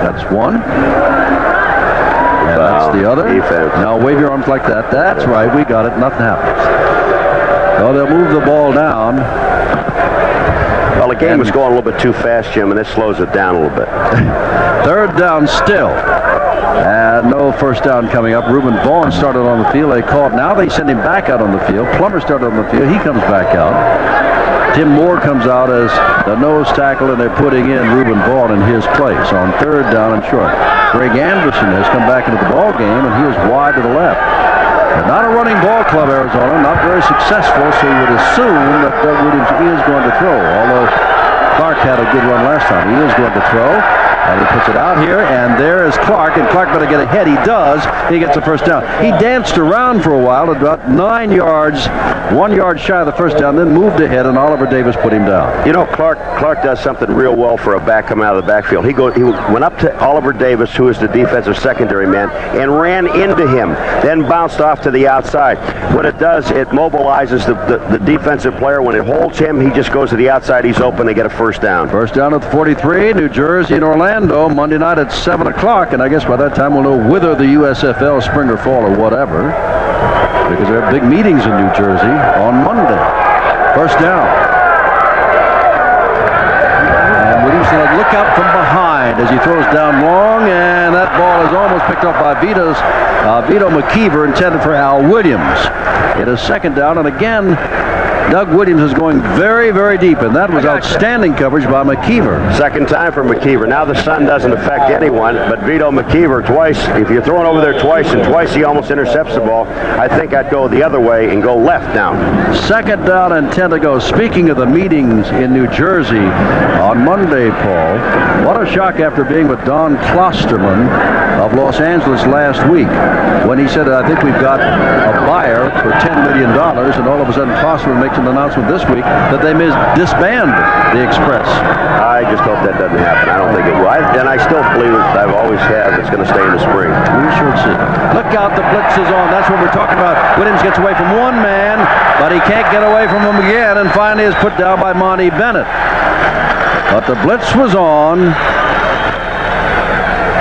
That's one. And that's the other. Defense. Now wave your arms like that. That's right. We got it. Nothing happens. Well, they'll move the ball down. Well, the game was going a little bit too fast, Jim, and this slows it down a little bit. Third down still. And no first down coming up. Reuben Vaughn started on the field. They caught. Now they send him back out on the field. Plummer started on the field. He comes back out. Tim Moore comes out as the nose tackle, and they're putting in Reuben Vaughn in his place on third down and short. Greg Anderson has come back into the ball game, and he is wide to the left. But not a running ball club, Arizona. Not very successful, so you would assume that Doug Williams is going to throw, although Clark had a good run last time. He is going to throw. And he puts it out here, and there is Clark, and Clark better get ahead. He does. He gets the first down. He danced around for a while, about 9 yards, 1 yard shy of the first down, then moved ahead, and Oliver Davis put him down. You know, Clark does something real well for a back coming out of the backfield. He went up to Oliver Davis, who is the defensive secondary man, and ran into him, then bounced off to the outside. What it does, it mobilizes the defensive player. When it holds him, he just goes to the outside. He's open. They get a first down. First down at the 43, New Jersey and Orlando. Monday night at 7 o'clock, and I guess by that time we'll know whether the USFL, spring or fall or whatever, because there are big meetings in New Jersey on Monday. First down. And Williams going to look out from behind as he throws down long, and that ball is almost picked up by Vito McKeever, intended for Al Williams. It is second down, and again, Doug Williams is going very, very deep, and that was outstanding coverage by McKeever. Second time for McKeever. Now the sun doesn't affect anyone, but Vito McKeever twice, if you're throwing over there twice, and twice he almost intercepts the ball, I think I'd go the other way and go left now. Second down and 10 to go. Speaking of the meetings in New Jersey on Monday, Paul, what a shock after being with Don Klosterman of Los Angeles last week, when he said, I think we've got a buyer for $10 million, and all of a sudden Klosterman makes an announcement this week that they may disband the Express. I just hope that doesn't happen. I don't think it will. And I still believe, as I've always had, it's going to stay in the spring. We should see. Look out, the blitz is on. That's what we're talking about. Williams gets away from one man, but he can't get away from him again, and finally is put down by Monty Bennett. But the blitz was on.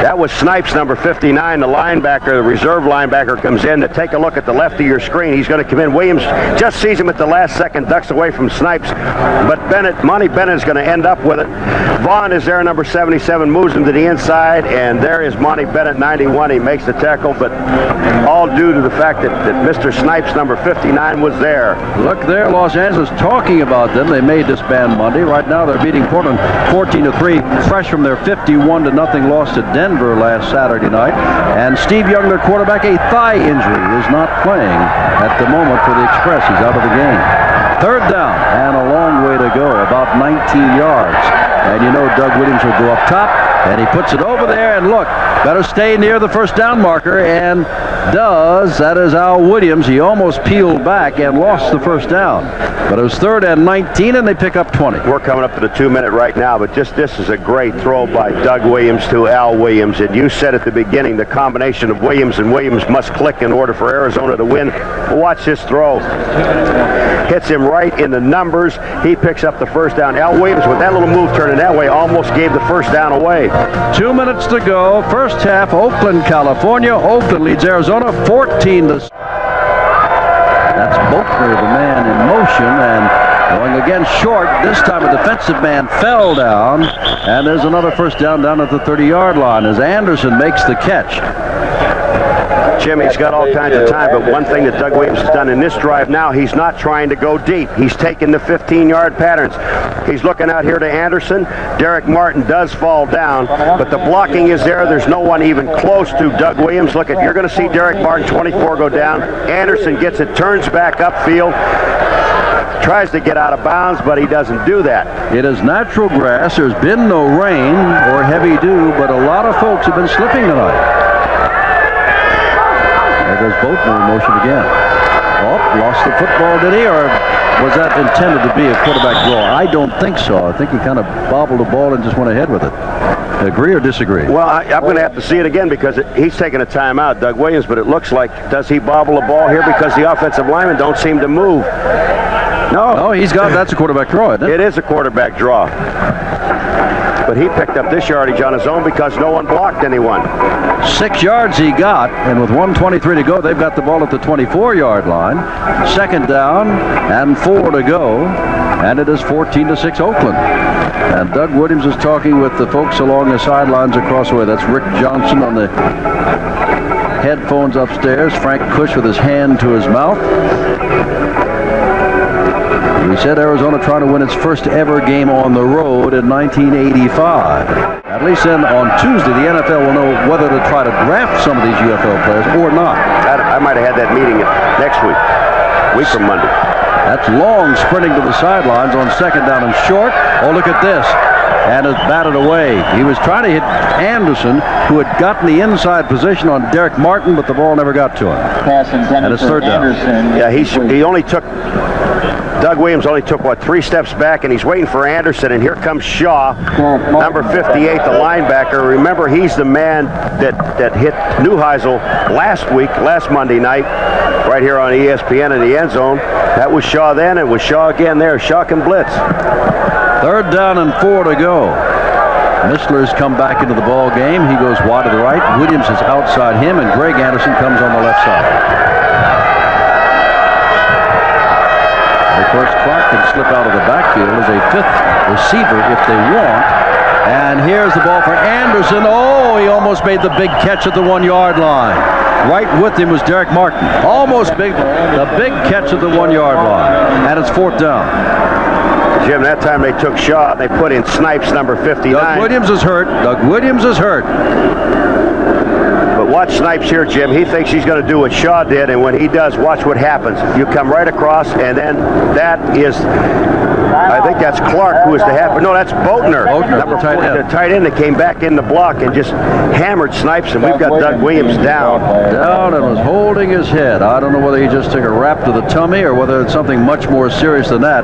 That was Snipes, number 59, the linebacker, the reserve linebacker, comes in to take a look at the left of your screen. He's going to come in. Williams just sees him at the last second, ducks away from Snipes. But Monty Bennett is going to end up with it. Vaughn is there, number 77, moves him to the inside, and there is Monty Bennett, 91. He makes the tackle, but all due to the fact that Mr. Snipes, number 59, was there. Look there, Los Angeles talking about them. They may disband Monday. Right now they're beating Portland 14-3, fresh from their 51-0 loss to Denver last Saturday night. And Steve Young, their quarterback, a thigh injury, is not playing at the moment for the Express. He's out of the game. Third down, and a long way to go, about 19 yards. And you know Doug Williams will go up top, and he puts it over there, and look, better stay near the first down marker, and does. That is Al Williams. He almost peeled back and lost the first down. But it was third and 19, and they pick up 20. We're coming up to the 2-minute right now, but just this is a great throw by Doug Williams to Al Williams. And you said at the beginning, the combination of Williams and Williams must click in order for Arizona to win. Watch this throw. Hits him right in the numbers. He picks up the first down. Al Williams, with that little move turning that way, almost gave the first down away. 2 minutes to go. First half, Oakland, California. Oakland leads Arizona 14-. That's Boatner, the man in motion, and going again short. This time a defensive man fell down, and there's another first down at the 30-yard line as Anderson makes the catch. Jim, he's got all kinds of time, but one thing that Doug Williams has done in this drive now, he's not trying to go deep. He's taking the 15-yard patterns. He's looking out here to Anderson. Derek Martin does fall down, but the blocking is there. There's no one even close to Doug Williams. Look, you're going to see Derek Martin, 24, go down. Anderson gets it, turns back upfield, tries to get out of bounds, but he doesn't do that. It is natural grass. There's been no rain or heavy dew, but a lot of folks have been slipping tonight. There goes Boatner in motion again. Oh, lost the football, did he? Or was that intended to be a quarterback draw? I don't think so. I think he kind of bobbled the ball and just went ahead with it. Agree or disagree? Well, I'm going to have to see it again because he's taking a timeout, Doug Williams, but it looks like, does he bobble the ball here because the offensive linemen don't seem to move? No, that's a quarterback draw, isn't it? It is a quarterback draw. But he picked up this yardage on his own because no one blocked anyone. 6 yards he got, and with 1:23 to go, they've got the ball at the 24-yard line. Second down and 4 to go, and it is 14-6 Oakland. And Doug Williams is talking with the folks along the sidelines across the way. That's Rick Johnson on the headphones upstairs. Frank Cush with his hand to his mouth. We said Arizona trying to win its first ever game on the road in 1985. At least then on Tuesday, the NFL will know whether to try to draft some of these UFL players or not. I might have had that meeting next week from Monday. That's Long sprinting to the sidelines on second down and short. Oh, look at this. And it's batted away. He was trying to hit Anderson, who had gotten the inside position on Derek Martin, but the ball never got to him. And it's third down. Yeah, he only took... Doug Williams only took, 3 steps back, and he's waiting for Anderson, and here comes Shaw, number 58, the linebacker. Remember, he's the man that hit Neuheisel last Monday night, right here on ESPN in the end zone. That was Shaw then, and it was Shaw again there. Shaw can blitz. Third down and 4 to go. Mistler's come back into the ball game. He goes wide to the right. Williams is outside him, and Greg Anderson comes on the left side. Of course, Clark can slip out of the backfield as a 5th receiver if they want. And here's the ball for Anderson. Oh, he almost made the big catch at the 1-yard line. Right with him was Derek Martin. The big catch at the 1-yard line. And it's 4th down. Jim, that time they took Shaw. They put in Snipes, number 59. Doug Williams is hurt. But watch Snipes here, Jim. He thinks he's going to do what Shaw did, and when he does, watch what happens. You come right across, and then that is... I think that's Clark who is the half. No, that's Boatner. Number 4, the tight end that came back in the block and just hammered Snipes, and we've got Doug Williams down. Down and was holding his head. I don't know whether he just took a rap to the tummy or whether it's something much more serious than that.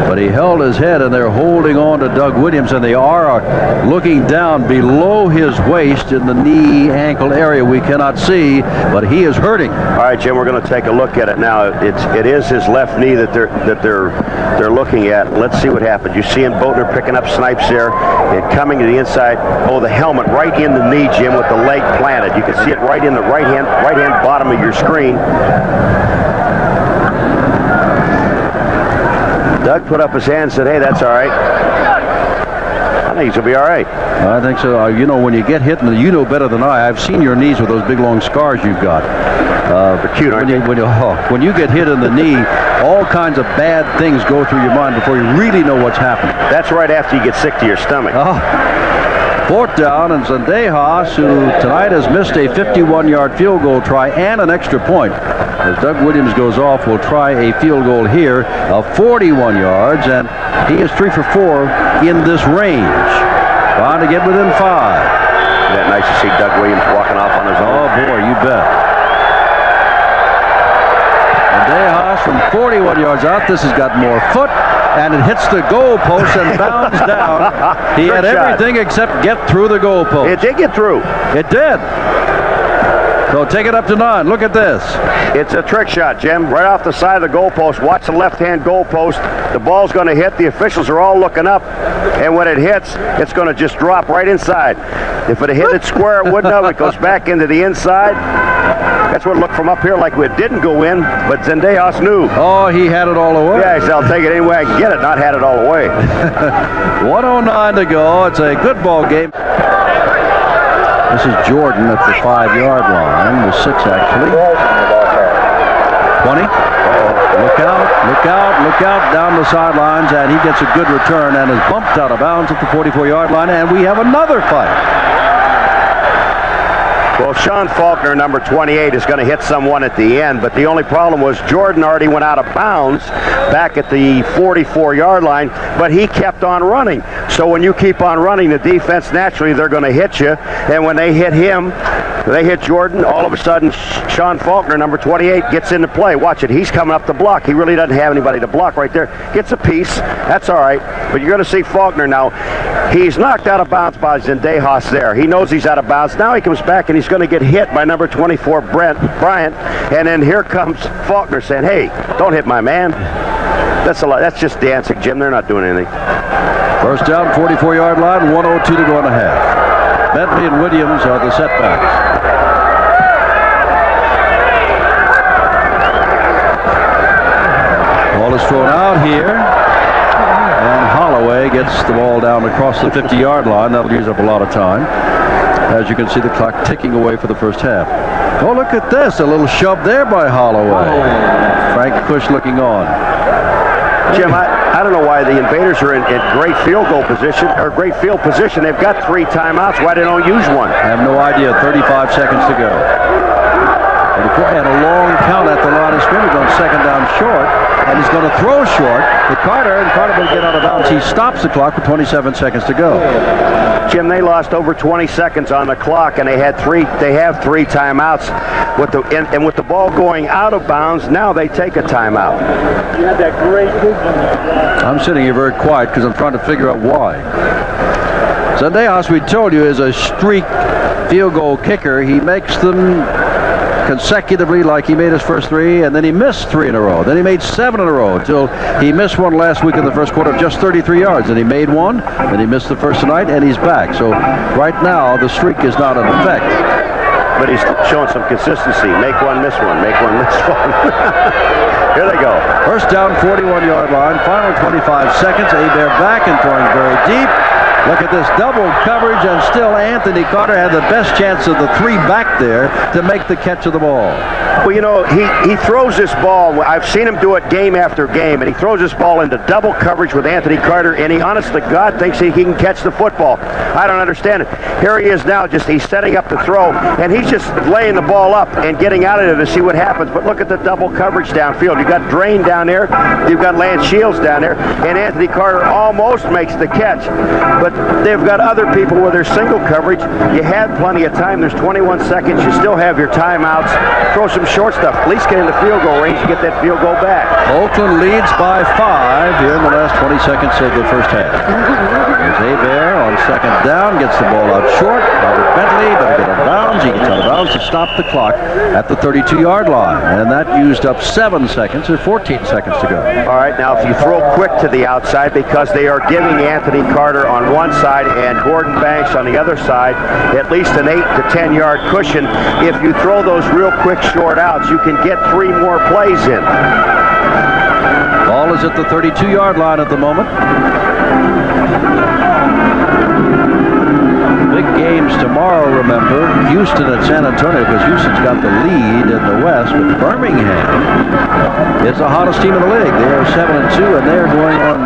But he held his head, and they're holding on to Doug Williams, and they are looking down below his waist in the knee ankle area. We cannot see, but he is hurting. All right, Jim, we're going to take a look at it now. It is his left knee that they're looking at. Let's see what happens. You see him, Boatner picking up Snipes there and coming to the inside. Oh, the helmet right in the knee, Jim, with the leg planted. You can see it right in the right hand bottom of your screen. Doug put up his hand and said, hey, that's all right. I think he's going to be all right. I think so. When you get hit, you know better than I. I've seen your knees with those big, long scars you've got. They're cute, aren't they? When you get hit in the knee, all kinds of bad things go through your mind before you really know what's happening. That's right after you get sick to your stomach. 4th down, and Zendejas, who tonight has missed a 51-yard field goal try and an extra point. As Doug Williams goes off, will try a field goal here of 41 yards, and he is 3 for 4 in this range. Trying to get within 5. Isn't that nice to see Doug Williams walking off on his own? Oh, boy, you bet. Zendejas from 41 yards out. This has got more foot, and it hits the goal post and bounds down. He had everything except get through the goal post. It did get through. It did. So take it up to 9. Look at this. It's a trick shot, Jim. Right off the side of the goalpost. Watch the left-hand goalpost. The ball's going to hit. The officials are all looking up. And when it hits, it's going to just drop right inside. If it had hit it square, it wouldn't have. It goes back into the inside. That's what it looked from up here like it didn't go in, but Zendejas knew. Oh, he had it all the way. Yeah, he said, I'll take it any way I can get it, not had it all the way. 1:09 to go. It's a good ball game. This is Jordan at the 5-yard line, the 6 actually. 20. Look out, look out, look out down the sidelines, and he gets a good return and is bumped out of bounds at the 44-yard line, and we have another fight. Well, Sean Faulkner, number 28, is going to hit someone at the end, but the only problem was Jordan already went out of bounds back at the 44-yard line, but he kept on running. So when you keep on running, the defense, naturally, they're going to hit you, and when they hit him, they hit Jordan, all of a sudden, Sean Faulkner, number 28, gets into play. Watch it. He's coming up the block. He really doesn't have anybody to block right there. Gets a piece. That's all right. But you're going to see Faulkner now. He's knocked out of bounds by Zendejas there. He knows he's out of bounds. Now he comes back, and he's going to get hit by number 24, Bryant. And then here comes Faulkner saying, hey, don't hit my man. That's a lot. That's just dancing, Jim. They're not doing anything. First down, 44-yard line, 1:02 to go in the half. Bentley and Williams are the setbacks. Ball is thrown out here, and Holloway gets the ball down across the 50-yard line. That'll use up a lot of time. As you can see, the clock ticking away for the first half. Oh, look at this. A little shove there by Holloway. Frank Cush looking on. Jim, I don't know why the Invaders are in great field goal position, or great field position. They've got 3 timeouts. Why they don't use one? I have no idea. 35 seconds to go. And a long count at the line of scrimmage on second down short. And he's going to throw short to Carter, and Carter will get out of bounds. He stops the clock with 27 seconds to go. Jim, they lost over 20 seconds on the clock, and they have 3 timeouts. With the ball going out of bounds, now they take a timeout. You had that great I'm sitting here very quiet because I'm trying to figure out why. Zendejas, we told you, is a streak field goal kicker. He makes them consecutively, like he made his first 3, and then he missed 3 in a row. Then he made 7 in a row until he missed one last week in the first quarter of just 33 yards. Then he made 1, then he missed the first tonight, and he's back. So right now, the streak is not in effect. But he's showing some consistency. Make one, miss one. Make one, miss one. Here they go. First down, 41-yard line. Final 25 seconds. Hebert back and throwing very deep. Look at this double coverage, and still Anthony Carter had the best chance of the 3 back there to make the catch of the ball. Well, you know, he throws this ball. I've seen him do it game after game, and he throws this ball into double coverage with Anthony Carter, and he, honest to God, thinks he can catch the football. I don't understand it. Here he is now, he's setting up the throw, and he's just laying the ball up and getting out of it to see what happens. But look at the double coverage downfield. You've got Drain down there, you've got Lance Shields down there, and Anthony Carter almost makes the catch. But they've got other people where there's single coverage. You had plenty of time. There's 21 seconds. You still have your timeouts. Throw some short stuff. At least get in the field goal range and get that field goal back. Oakland leads by 5 here in the last 20 seconds of the first half. There's Hebert on second down. Gets the ball out short. Robert Bentley better get out of bounds. He gets out of bounds to stop the clock at the 32-yard line. And that used up 7 seconds or 14 seconds to go. All right, now if you throw quick to the outside, because they are giving Anthony Carter on one side and Gordon Banks on the other side at least an 8 to 10 yard cushion. If you throw those real quick short outs, you can get 3 more plays in. Ball is at the 32-yard line at the moment. Big games tomorrow, remember. Houston at San Antonio, because Houston's got the lead in the West, but Birmingham is the hottest team in the league. They are 7-2, and they're going on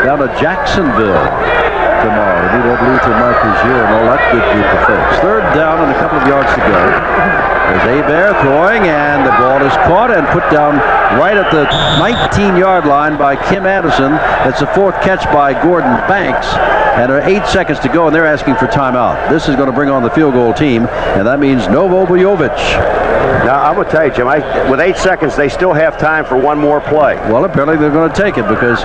down to Jacksonville tomorrow. We need old Luther, Mike Rozier, and all that good group of folks. Third down and a couple of yards to go. There's Hebert throwing, and the ball is caught and put down right at the 19-yard line by Kim Anderson. That's the 4th catch by Gordon Banks. And there are 8 seconds to go, and they're asking for timeout. This is going to bring on the field goal team, and that means Novo Bujovic. Now, I'm going to tell you, Jim, with 8 seconds, they still have time for one more play. Well, apparently they're going to take it because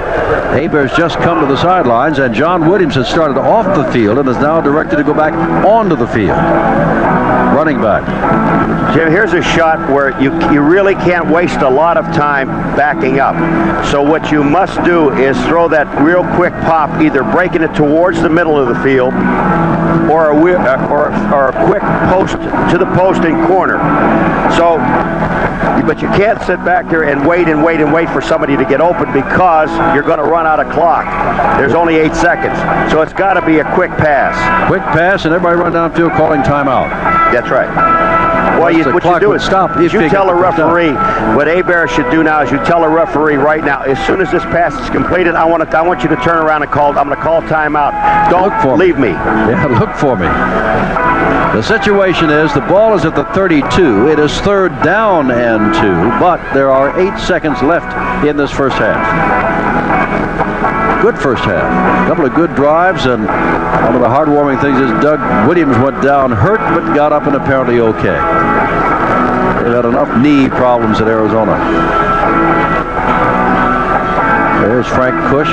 Hebert's just come to the sidelines, and John Williams has started off the field and is now directed to go back onto the field. Running back. Jim, here's a shot where you really can't waste a lot of time backing up. So what you must do is throw that real quick pop, either breaking it towards the middle of the field or a quick post to the post and corner. So, but you can't sit back there and wait for somebody to get open, because you're going to run out of clock. There's only 8 seconds. So it's got to be a quick pass. Quick pass, and everybody run downfield calling timeout. That's right. Well, what you do is stop. You tell a referee, what Hebert should do now is you tell a referee right now, as soon as this pass is completed, I want you to turn around and I'm going to call timeout. Don't leave me. Yeah, look for me. The situation is the ball is at the 32. It is third down and 2, but there are 8 seconds left in this first half. Good first half. A couple of good drives, and one of the heartwarming things is Doug Williams went down hurt, but got up and apparently okay. They've had enough knee problems at Arizona. There's Frank Cush.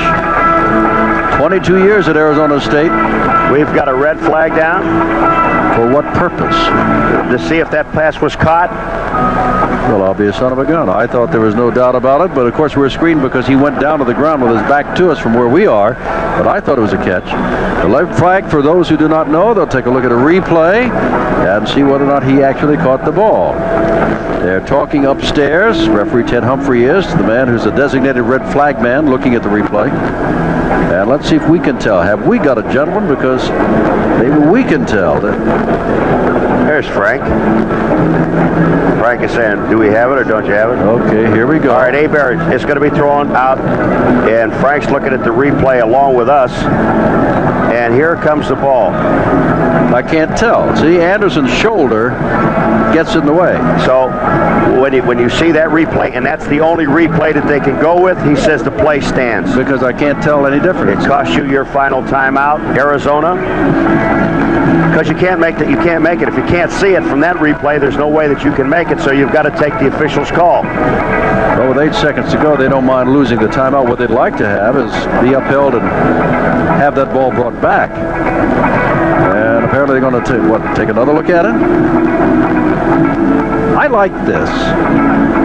22 years at Arizona State. We've got a red flag down. For what purpose? To see if that pass was caught. Well, I'll be a son of a gun. I thought there was no doubt about it, but of course we're screened because he went down to the ground with his back to us from where we are, but I thought it was a catch. The red flag, for those who do not know, they'll take a look at a replay and see whether or not he actually caught the ball. They're talking upstairs. Referee Ted Humphrey is, the man who's a designated red flag man, looking at the replay. And let's see if we can tell. Have we got a gentleman? Because maybe we can tell. There's Frank. Frank is saying, do we have it or don't you have it? Okay, here we go. All right, Hebert, it's going to be thrown out, and Frank's looking at the replay along with us. And here comes the ball. I can't tell. See, Anderson's shoulder gets in the way. So when you see that replay, and that's the only replay that they can go with, he says the play stands. Because I can't tell any difference. It costs you your final timeout, Arizona. Because you can't make it. If you can't see it from that replay, there's no way that you can make it, so you've got to take the official's call. Well, with 8 seconds to go, they don't mind losing the timeout. What they'd like to have is be upheld and have that ball brought back. And apparently they're going to take another look at it? I like this.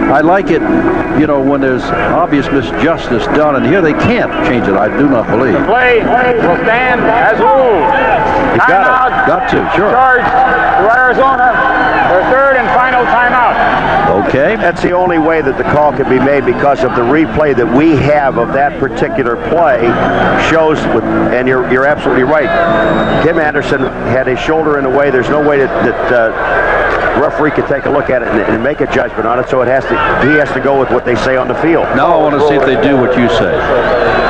I like it, when there's obvious misjustice done, and here they can't change it, I do not believe. The play will stand as ruled. Got to, sure. Charge to Arizona, their third and final timeout. Okay. That's the only way that the call can be made, because of the replay that we have of that particular play shows, and you're absolutely right. Tim Anderson had his shoulder in the way. There's no way that referee could take a look at it and make a judgment on it, so he has to go with what they say on the field. Now I want to see if they do what you say.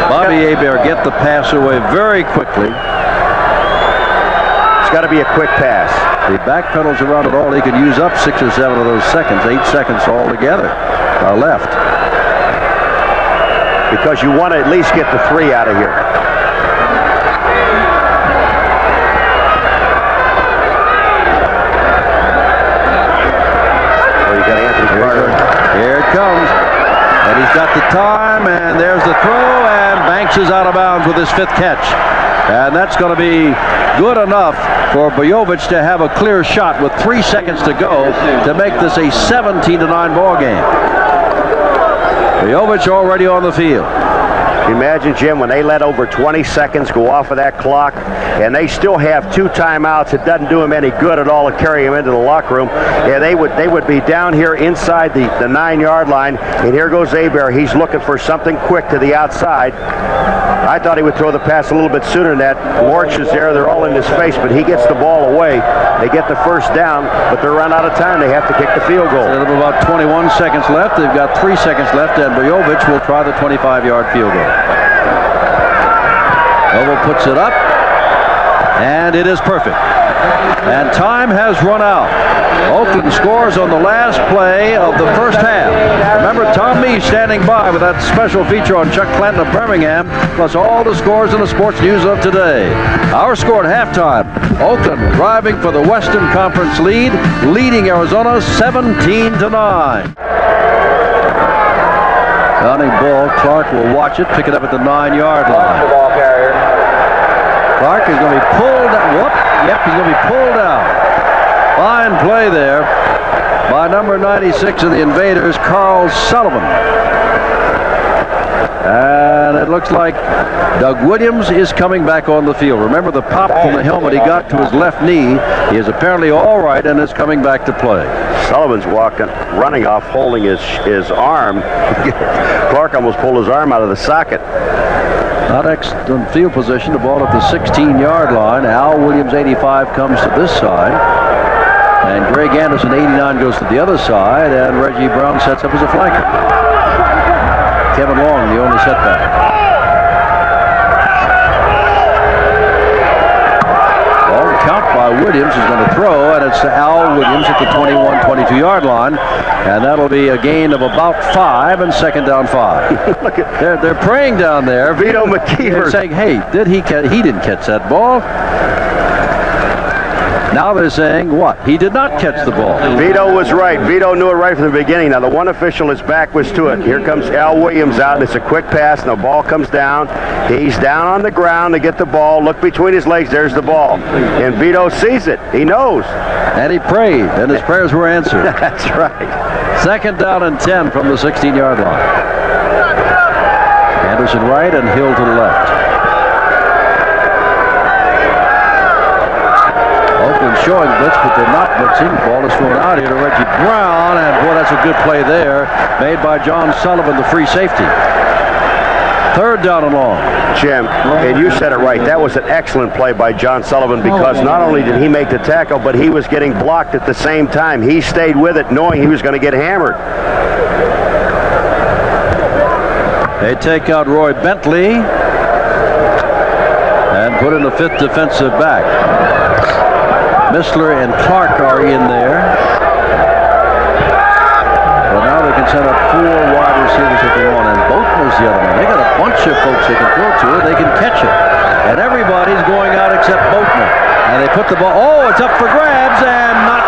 Bobby Hebert get the pass away very quickly. It's got to be a quick pass. He backpedals around it all. He could use up 6 or 7 of those seconds, 8 seconds altogether left. Because you want to at least get the 3 out of here. Here it comes. And he's got the time, and there's the throw, and Banks is out of bounds with his 5th catch. And that's going to be good enough for Bojovic to have a clear shot with 3 seconds to go to make this a 17-9 ball game. Bojovic already on the field. Imagine, Jim, when they let over 20 seconds go off of that clock, and they still have 2 timeouts, it doesn't do them any good at all to carry them into the locker room. Yeah, they would be down here inside the 9-yard line, and here goes Hebert. He's looking for something quick to the outside. I thought he would throw the pass a little bit sooner than that. Lorch is there. They're all in his face, but he gets the ball away. They get the first down, but they're run out of time. They have to kick the field goal. They have about 21 seconds left. They've got 3 seconds left, and Bojovic will try the 25-yard field goal. Noble puts it up, and it is perfect. And time has run out. Oakland scores on the last play of the first half. Remember, Tom Mee standing by with that special feature on Chuck Clanton of Birmingham, plus all the scores in the sports news of today. Our score at halftime, Oakland driving for the Western Conference lead, leading Arizona 17-9. Counting ball, Clark will watch it, pick it up at the 9-yard line. Clark is going to be pulled out. Yep, he's going to be pulled out. Fine play there. by number 96 of the Invaders, Carl Sullivan. And it looks like Doug Williams is coming back on the field. Remember the pop from the helmet he got to his left knee. He is apparently all right and is coming back to play. Sullivan's running off, holding his arm. Clark almost pulled his arm out of the socket. Not excellent field position. The ball at the 16-yard line. Al Williams, 85, comes to this side. And Greg Anderson, 89, goes to the other side. And Reggie Brown sets up as a flanker. Kevin Long, the only setback. Long count by Williams is going to throw, and it's to Al Williams at the 21, 22-yard line. And that'll be a gain of about 5 and second down 5. Look at They're praying down there. Vito McKeever saying, hey, he didn't catch that ball. Now they're saying what? He did not catch the ball. Vito was right. Vito knew it right from the beginning. Now the one official, his back was to it. Here comes Al Williams out. It's a quick pass, and the ball comes down. He's down on the ground to get the ball. Look between his legs. There's the ball. And Vito sees it. He knows. And he prayed, and his prayers were answered. That's right. Second down and 10 from the 16-yard line. Anderson right and Hill to the left. Oakland showing blitz, but they're not blitzing. Ball is thrown out here to Reggie Brown, and boy, that's a good play there, made by John Sullivan, the free safety. Third down and long. Jim, and you said it right. That was an excellent play by John Sullivan, because not only did he make the tackle, but he was getting blocked at the same time. He stayed with it knowing he was going to get hammered. They take out Roy Bentley and put in the 5th defensive back. Missler and Clark are in there. But now they can send up 4 wide receivers at the one, and Boatner's the other one. They got a bunch of folks they can throw to, they can catch it. And everybody's going out except Boatner. And they put the ball, oh, it's up for grabs, and not.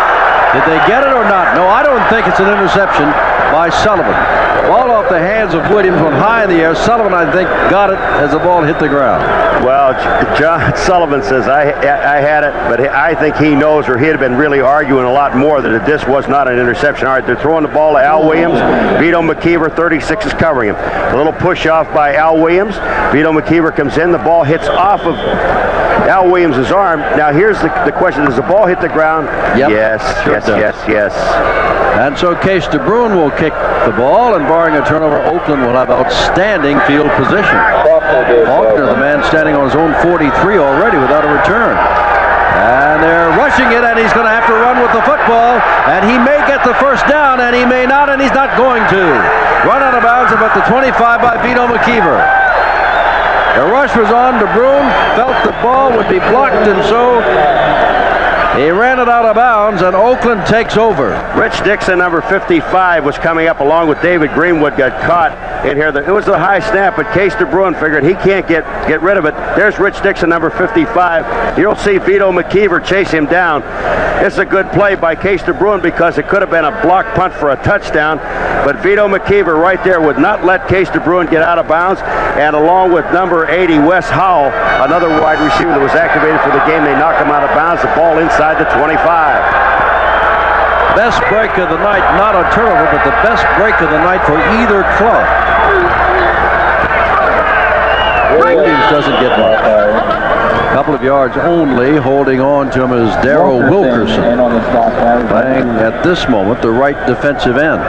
Did they get it or not? No, I don't think it's an interception by Sullivan. Ball off the hands of Williams went high in the air. Sullivan, I think, got it as the ball hit the ground. Well, John Sullivan says, I had it, but I think he knows, or he'd have been really arguing a lot more, that this was not an interception. All right, they're throwing the ball to Al Williams. Vito McKeever, 36, is covering him. A little push off by Al Williams. Vito McKeever comes in. The ball hits off of Al Williams' arm. Now, here's the question. Does the ball hit the ground? Yep. Yes, Sure yes. And so Case DeBruin will kick the ball, and barring a turnover, Oakland will have outstanding field position. Faulkner, the man standing on his own 43 already without a return. And they're rushing it, and he's going to have to run with the football, and he may get the first down, and he may not, and he's not going to. Run out of bounds about the 25 by Vito McKeever. The rush was on. DeBruin felt the ball would be blocked, and so he ran it out of bounds, and Oakland takes over. Rich Dixon, number 55, was coming up along with David Greenwood, got caught in here. It was a high snap, but Case DeBruin figured he can't get rid of it. There's Rich Dixon, number 55. You'll see Vito McKeever chase him down. It's a good play by Case DeBruin, because it could have been a block punt for a touchdown, but Vito McKeever right there would not let Case DeBruin get out of bounds, and along with number 80, Wes Howell, another wide receiver that was activated for the game, they knock him out of bounds. The ball inside the 25. Best break of the night, not a turnover, but the best break of the night for either club. Williams doesn't get much. A couple of yards only. Holding on to him is Darrell Wilkerson, playing at this moment the right defensive end.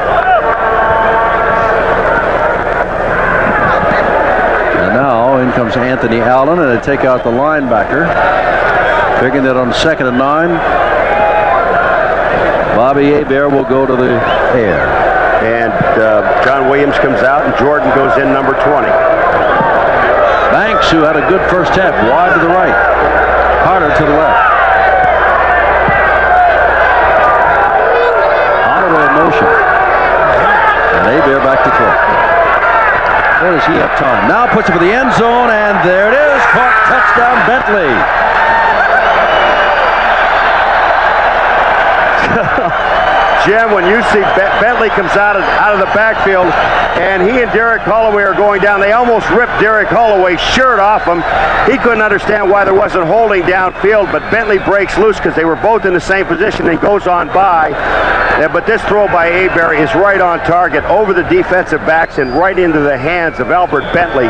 And now in comes Anthony Allen, and they take out the linebacker. Figuring that on 2nd and 9, Bobby Hebert will go to the air. And John Williams comes out, and Jordan goes in, number 20. Banks, who had a good first half, wide to the right. Carter to the left. Holloway in motion. And Hebert back to throw. Boy, does he have time. Now puts it for the end zone, and there it is. Caught, touchdown, Bentley. Jim, when you see Bentley comes out of the backfield, and he and Derek Holloway are going down, they almost ripped Derek Holloway's shirt off him. He couldn't understand why there wasn't holding downfield, but Bentley breaks loose because they were both in the same position and goes on by. But this throw by Aberry is right on target, over the defensive backs and right into the hands of Albert Bentley.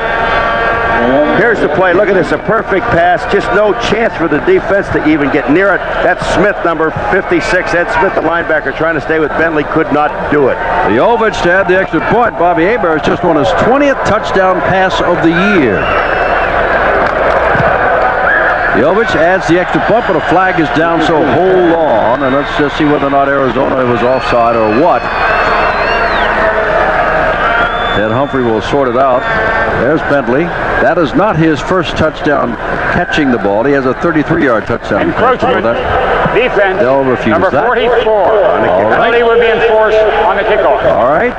Here's the play. Look at this, a perfect pass. Just no chance for the defense to even get near it. That's Smith, number 56. Ed Smith, the linebacker, trying to stay with Bentley, could not do it. Jovic to add the extra point. Bobby Hebert has just won his 20th touchdown pass of the year. Jovic adds the extra point, but a flag is down, so hold on. And let's just see whether or not Arizona was offside or what. Ed Humphrey will sort it out. There's Bentley. That is not his first touchdown catching the ball. He has a 33-yard touchdown. Encroachment. Defense. They'll refuse number that. 44. Penalty would be enforced on the kickoff. All right.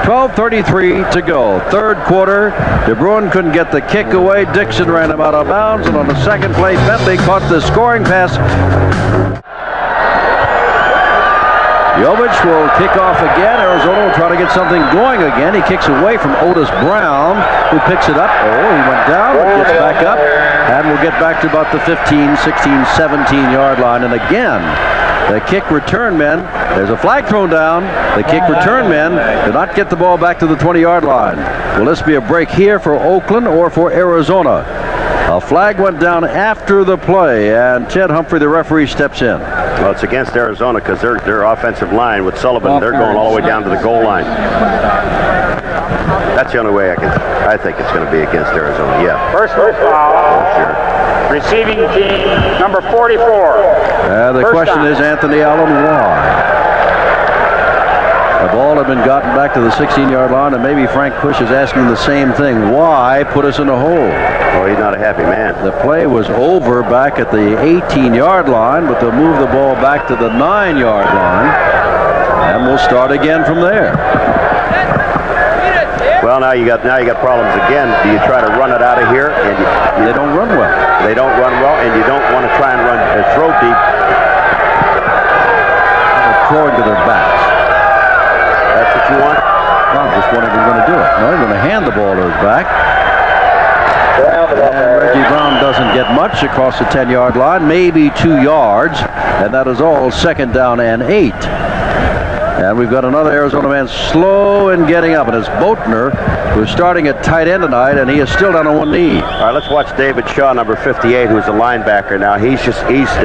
12:33 to go. Third quarter. De Bruin couldn't get the kick away. Dixon ran him out of bounds. And on the second play, Bentley caught the scoring pass. Jovic will kick off again. Arizona will try to get something going again. He kicks away from Otis Brown, who picks it up. Oh, he went down, but gets back up. And we'll get back to about the 15, 16, 17-yard line. And again, the kick return men, there's a flag thrown down. The kick return men did not get the ball back to the 20-yard line. Will this be a break here for Oakland or for Arizona? A flag went down after the play, and Ted Humphrey, the referee, steps in. Well, it's against Arizona because their offensive line with Sullivan, they're going all the way down to the goal line. That's the only way I think it's going to be against Arizona, yeah. Personal foul. Oh, sure. Receiving team, number 44. The question is, Anthony Allen, why? The ball had been gotten back to the 16-yard line, and maybe Frank Push is asking the same thing. Why put us in a hole? Oh, he's not a happy man. The play was over back at the 18-yard line, but they'll move the ball back to the 9-yard line, and we'll start again from there. Well, now you got problems again. Do you try to run it out of here? And they don't run well. They don't run well, and you don't want to try and throw deep. They're throwing to their backs. That's what you want? No, I'm just wondering if they're going to do it. No, they're going to hand the ball to his back. And Reggie Brown doesn't get much across the 10-yard line, maybe 2 yards, and that is all second down and 8. And we've got another Arizona man slow in getting up, and it's Boatner, who's starting at tight end tonight, and he is still down on one knee. All right, let's watch David Shaw, number 58, who's a linebacker now. Is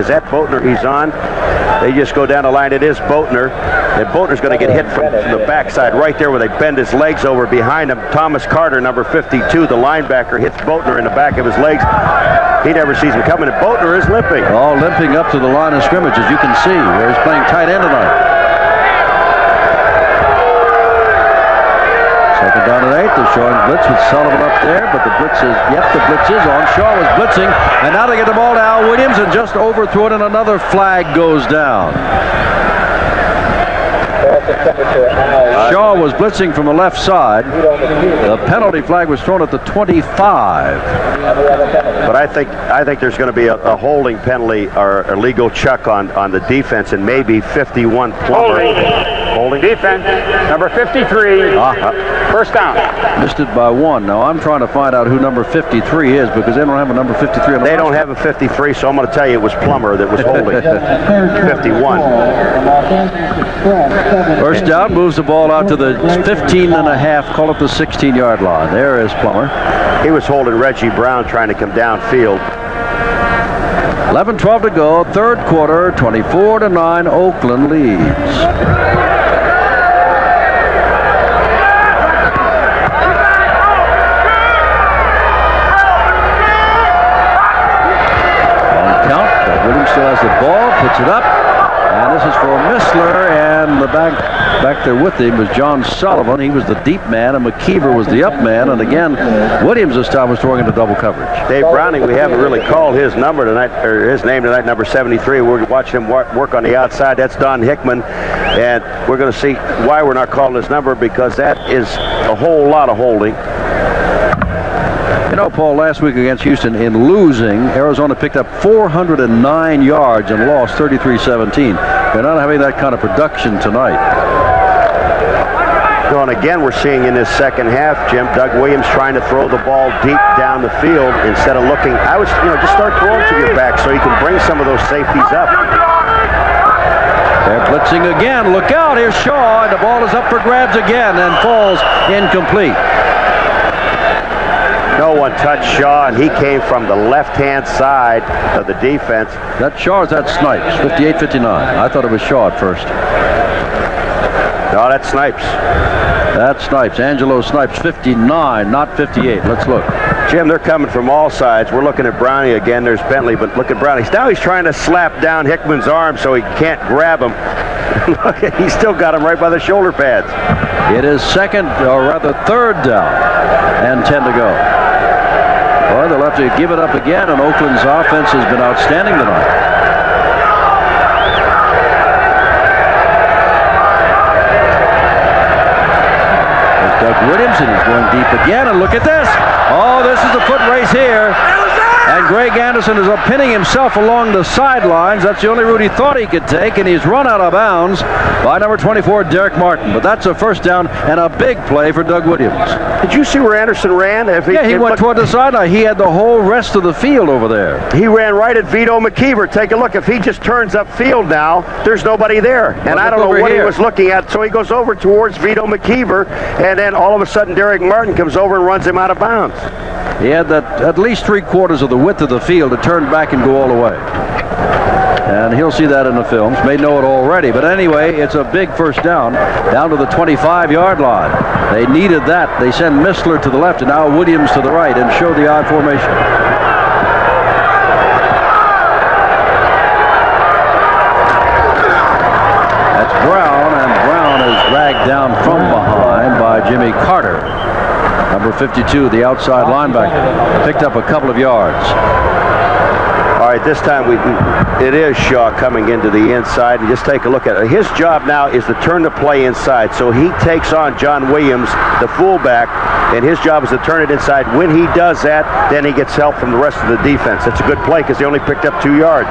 that Boatner he's on? They just go down the line. It is Boatner. And Boatner's going to get hit from the backside right there where they bend his legs over behind him. Thomas Carter, number 52, the linebacker, hits Boatner in the back of his legs. He never sees him coming, and Boatner is limping. Oh, limping up to the line of scrimmage, as you can see, where he's playing tight end tonight. Second down and 8. They're showing blitz with Sullivan up there, but the blitz is on. Shaw was blitzing, and now they get the ball to Al Williams and just overthrew it, and another flag goes down. Shaw was blitzing from the left side. The penalty flag was thrown at the 25. But I think there's going to be a holding penalty or a legal check on the defense, and maybe 51 Plummer. Holding. Defense, number 53. First down. Missed it by 1. Now I'm trying to find out who number 53 is because they don't have a number 53 on the They don't have a 53, so I'm going to tell you it was Plummer that was holding. 51. First down, moves the ball out to the 15.5, call it the 16-yard line. There is Plummer. He was holding Reggie Brown trying to come downfield. 11-12 to go, third quarter, 24-9, Oakland leads. Williams still has the ball, puts it up, and this is for Missler, and the back there with him was John Sullivan. He was the deep man, and McKeever was the up man, and again, Williams this time was throwing into double coverage. Dave Browning, we haven't really called his number tonight, or his name tonight, number 73. We're watching him work on the outside. That's Don Hickman, and we're going to see why we're not calling his number, because that is a whole lot of holding. You know, Paul, last week against Houston, in losing, Arizona picked up 409 yards and lost 33-17. They're not having that kind of production tonight. So, and again, we're seeing in this second half, Jim, Doug Williams trying to throw the ball deep down the field instead of looking. I was, just start throwing to your back so you can bring some of those safeties up. They're blitzing again. Look out. Here's Shaw, and the ball is up for grabs again and falls incomplete. No one touched Shaw, and he came from the left-hand side of the defense. That Shaw is that Snipes, 58-59. I thought it was Shaw at first. No, that's Snipes. That's Snipes. Angelo Snipes, 59, not 58. Let's look. Jim, they're coming from all sides. We're looking at Brownie again. There's Bentley, but look at Brownie. Now he's trying to slap down Hickman's arm so he can't grab him. Look, he's still got him right by the shoulder pads. It is second, or rather third down, and 10 to go. Well, they'll have to give it up again, and Oakland's offense has been outstanding tonight. Doug Williams, and he's going deep again, and look at this. Oh, this is a foot race here. And Greg Anderson is pinning himself along the sidelines. That's the only route he thought he could take, and he's run out of bounds by number 24, Derek Martin. But that's a first down and a big play for Doug Williams. Did you see where Anderson ran? He went toward the sideline. He had the whole rest of the field over there. He ran right at Vito McKeever. Take a look. If he just turns upfield now, there's nobody there. And I don't know what he was looking at. So he goes over towards Vito McKeever, and then all of a sudden Derek Martin comes over and runs him out of bounds. He had that at least 3/4 of the width of the field to turn back and go all the way. And he'll see that in the films. May know it already. But anyway, it's a big first down to the 25-yard line. They needed that. They send Missler to the left and now Williams to the right and show the odd formation. That's Brown, and Brown is dragged down from behind by Jimmy Carter. Number 52, the outside linebacker, picked up a couple of yards. All right, this time it is Shaw coming into the inside. And just take a look at it. His job now is to turn the play inside. So he takes on John Williams, the fullback, and his job is to turn it inside. When he does that, then he gets help from the rest of the defense. It's a good play because he only picked up 2 yards.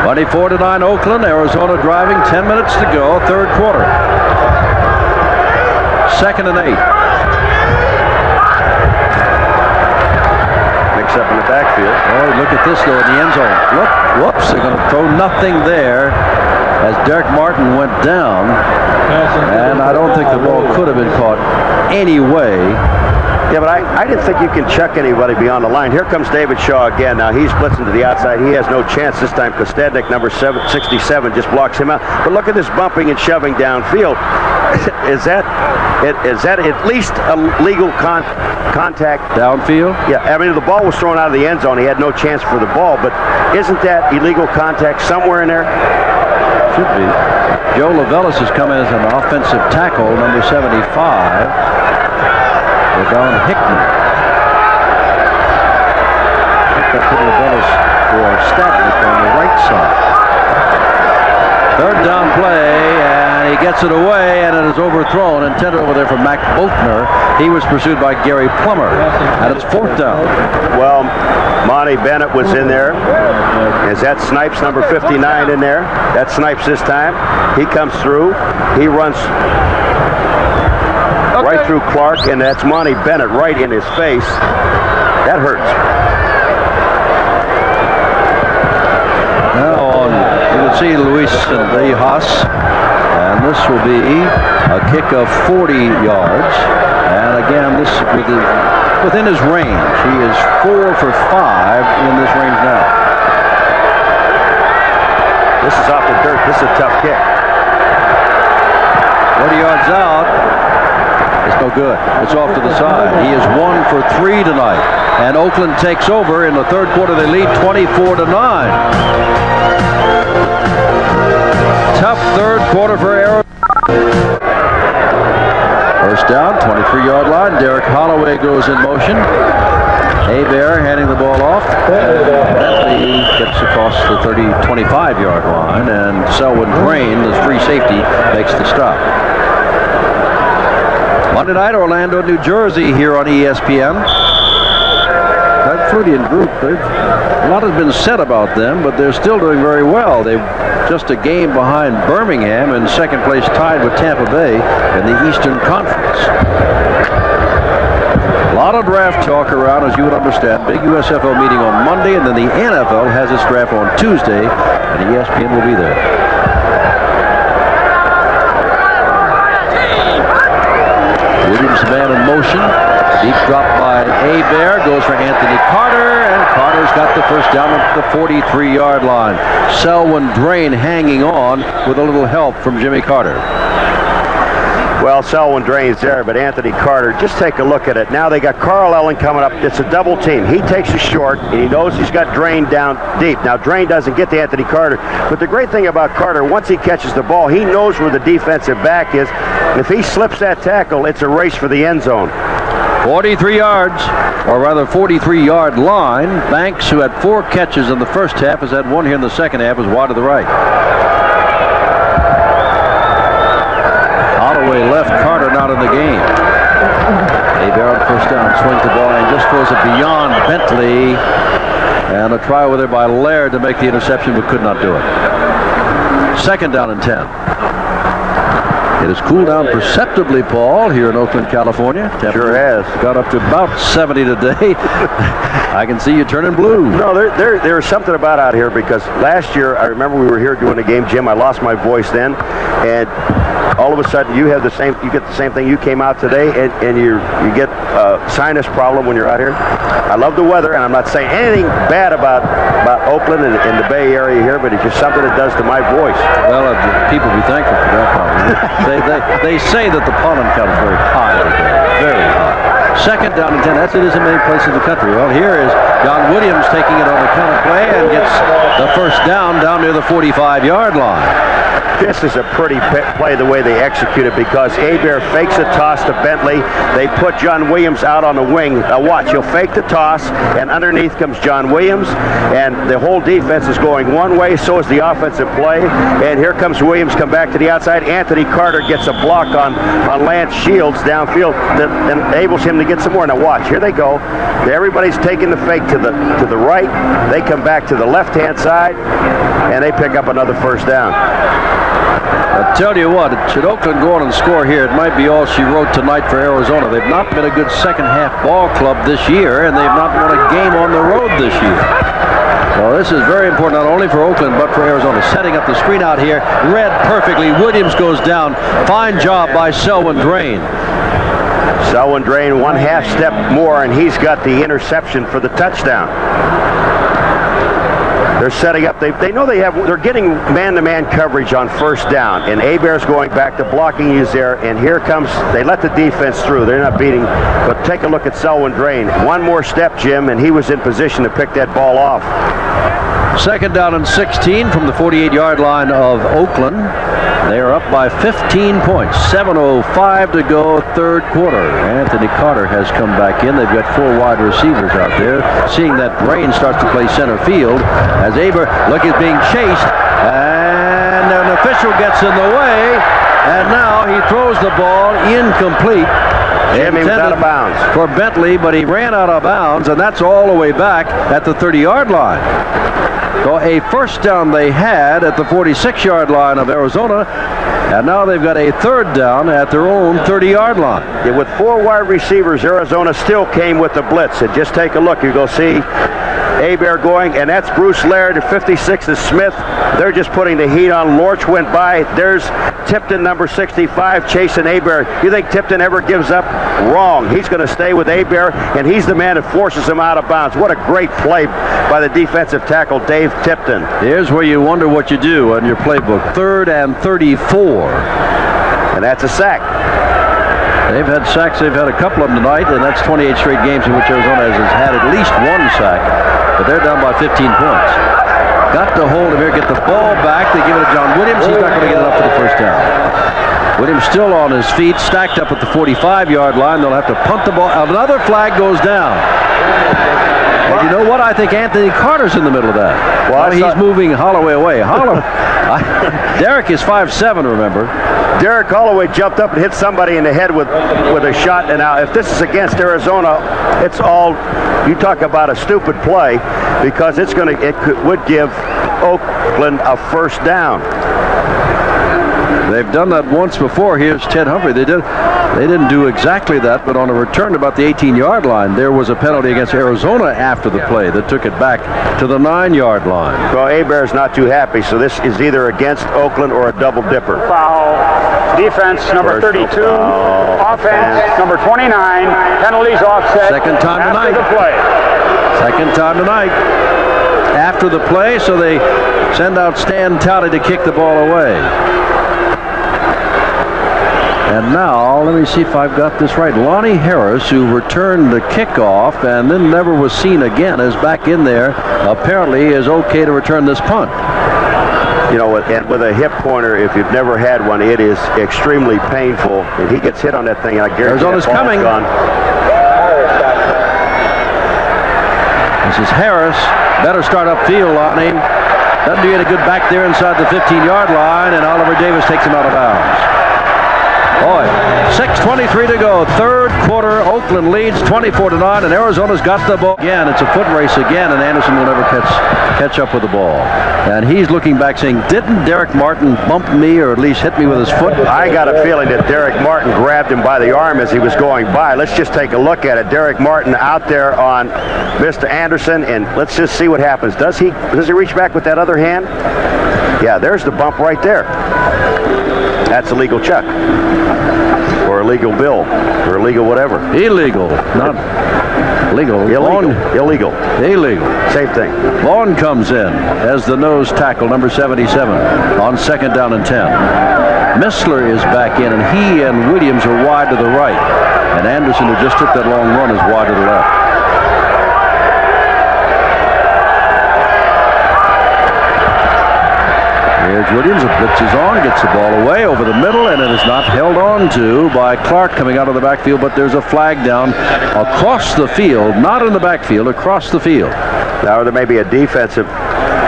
24-9 Oakland, Arizona driving, 10 minutes to go, third quarter. 2nd and 8. Up in the backfield. Oh, look at this though in the end zone. Look, whoops, they're going to throw nothing there as Derek Martin went down. And I don't think the ball could have been caught anyway. Yeah, but I didn't think you can check anybody beyond the line. Here comes David Shaw again. Now he's blitzing to the outside. He has no chance this time. Kostadnik, number 67, just blocks him out. But look at this bumping and shoving downfield. Is that at least a legal contact? Downfield? Yeah, I mean, the ball was thrown out of the end zone. He had no chance for the ball, but isn't that illegal contact somewhere in there? Should be. Joe Lavellis has come in as an offensive tackle, number 75. They're down Hickman. Picked up Lavellis for Statnick on the right side. Third down play, and he gets it away, and it is overthrown, intended over there for Mac Boltner. He was pursued by Gary Plummer, and it's 4th down. Well, Monty Bennett was in there. Is that Snipes, number 59, in there? That's Snipes this time. He comes through. He runs right through Clark, and that's Monty Bennett right in his face. That hurts. You can see Luis Villegas, and this will be a kick of 40 yards. And again, this is within his range. He is 4 for 5 in this range now. This is off the dirt. This is a tough kick. 40 yards out. It's no good. It's off to the side. He is 1 for 3 tonight. And Oakland takes over. In the third quarter, they lead 24-9. Tough third quarter for Arizona. First down, 23-yard line. Derek Holloway goes in motion. Hebert handing the ball off. Bentley gets across the 25-yard line, and Selwyn Crane, the free safety, makes the stop. Monday night, Orlando, New Jersey, here on ESPN. Flutian group. A lot has been said about them, but they're still doing very well. They're just a game behind Birmingham in second place, tied with Tampa Bay in the Eastern Conference. A lot of draft talk around, as you would understand. Big USFL meeting on Monday, and then the NFL has its draft on Tuesday, and ESPN will be there. Williams man in motion. Deep drop by Hebert, goes for Anthony Carter, and Carter's got the first down at the 43-yard line. Selwyn Drain hanging on with a little help from Jimmy Carter. Well, Selwyn Drain's there, but Anthony Carter, just take a look at it. Now they got Carl Ellen coming up. It's a double team. He takes a short, and he knows he's got Drain down deep. Now, Drain doesn't get to Anthony Carter, but the great thing about Carter, once he catches the ball, he knows where the defensive back is. And if he slips that tackle, it's a race for the end zone. 43 yards, or rather 43-yard line. Banks, who had 4 catches in the first half, has had 1 here in the second half, is wide to the right. Holloway left, Carter not in the game. Hebert on first down, swings the ball and just throws it beyond Bentley. And a try with it by Laird to make the interception, but could not do it. Second down and 10. It has cooled down perceptibly, Paul, here in Oakland, California. Sure has. Got up to about 70 today. I can see you turning blue. No, there's something about out here, because last year, I remember we were here doing a game, Jim. I lost my voice then, and all of a sudden you get the same thing. You came out today, and you get a sinus problem when you're out here. I love the weather, and I'm not saying anything bad about Oakland and the Bay Area here, but it's just something it does to my voice. Well, people be thankful for that problem. They say that the pollen count is very high today, very high. Second down and 10. That's it, isn't many places in the country. Well, here is John Williams taking it on the counter play and gets the first down near the 45-yard line. This is a pretty play the way they execute it, because Hebert fakes a toss to Bentley. They put John Williams out on the wing. Now watch, he'll fake the toss, and underneath comes John Williams, and the whole defense is going one way, so is the offensive play. And here comes Williams, come back to the outside. Anthony Carter gets a block on Lance Shields downfield that enables him to get some more. Now watch, here they go. Everybody's taking the fake to the right. They come back to the left-hand side, and they pick up another first down. I'll tell you what, should Oakland go on and score here, it might be all she wrote tonight for Arizona. They've not been a good second-half ball club this year, and they've not won a game on the road this year. So this is very important, not only for Oakland, but for Arizona. Setting up the screen out here, read perfectly. Williams goes down. Fine job by Selwyn Drain. Selwyn Drain, 1/2 step more, and he's got the interception for the touchdown. They're setting up. They know they're getting man-to-man coverage on first down, and Hebert's going back. The blocking is there, and here comes. They let the defense through. They're not beating. But take a look at Selwyn Drain. One more step, Jim, and he was in position to pick that ball off. Second down and 16 from the 48-yard line of Oakland. They are up by 15 points. 7:05 to go, third quarter. Anthony Carter has come back in. They've got 4 wide receivers out there. Seeing that Drain starts to play center field as Hebert is being chased, and an official gets in the way, and now he throws the ball incomplete. Jimmy was out of bounds for Bentley, but he ran out of bounds, and that's all the way back at the 30-yard line. So a first down they had at the 46-yard line of Arizona, and now they've got a third down at their own 30-yard line. Yeah, with 4 wide receivers, Arizona still came with the blitz. And just take a look. You go see Hebert going, and that's Bruce Laird. At 56 is Smith. They're just putting the heat on. Lorch went by. There's Tipton, number 65, chasing Hebert. You think Tipton ever gives up? Wrong. He's going to stay with Hebert, and he's the man that forces him out of bounds. What a great play by the defensive tackle, Dave Tipton. Here's where you wonder what you do on your playbook. 3rd and 34. And that's a sack. They've had sacks. They've had a couple of them tonight, and that's 28 straight games in which Arizona has had at least 1 sack. But they're down by 15 points. Got to hold him here, get the ball back. They give it to John Williams. He's not going to get it up for the first down. Williams still on his feet, stacked up at the 45-yard line. They'll have to punt the ball. Another flag goes down. And you know what? I think Anthony Carter's in the middle of that. Well, he's moving Holloway away. Derek is 5'7", remember. Derek Holloway jumped up and hit somebody in the head with a shot. And now, if this is against Arizona, it's all, you talk about a stupid play, because would give Oakland a first down. They've done that once before. Here's Ted Humphrey. They didn't do exactly that, but on a return about the 18-yard line, there was a penalty against Arizona after the play that took it back to the 9-yard line. Well, Hebert's not too happy, so this is either against Oakland or a double dipper. Foul. Defense, number 32. Offense, number 29. Penalties offset. Second time tonight. After the play. Second time tonight. After the play, so they send out Stan Talley to kick the ball away. And now, let me see if I've got this right. Lonnie Harris, who returned the kickoff and then never was seen again, is back in there. Apparently is okay to return this punt. You know, with a hip pointer, if you've never had one, it is extremely painful. If he gets hit on that thing, I guarantee Arizona's coming. Gone. This is Harris. Better start upfield, Lonnie. Doesn't do any good back there inside the 15-yard line, and Oliver Davis takes him out of bounds. Boy, 6:23 to go. Third quarter, Oakland leads 24-9, and Arizona's got the ball again. It's a foot race again, and Anderson will never catch up with the ball. And he's looking back saying, didn't Derek Martin bump me or at least hit me with his foot? I got a feeling that Derek Martin grabbed him by the arm as he was going by. Let's just take a look at it. Derek Martin out there on Mr. Anderson, and let's just see what happens. Does he reach back with that other hand? Yeah, there's the bump right there. That's a legal check. Or a legal bill. Or illegal whatever. Illegal. Not legal. Illegal. Illegal. Same thing. Vaughn comes in as the nose tackle, number 77, on 2nd down and 10. Missler is back in, and he and Williams are wide to the right. And Anderson, who just took that long run, is wide to the left. Here's Williams. The blitz is on, gets the ball away over the middle, and it is not held on to by Clark coming out of the backfield, but there's a flag down across the field, not in the backfield, across the field. Now there may be a defensive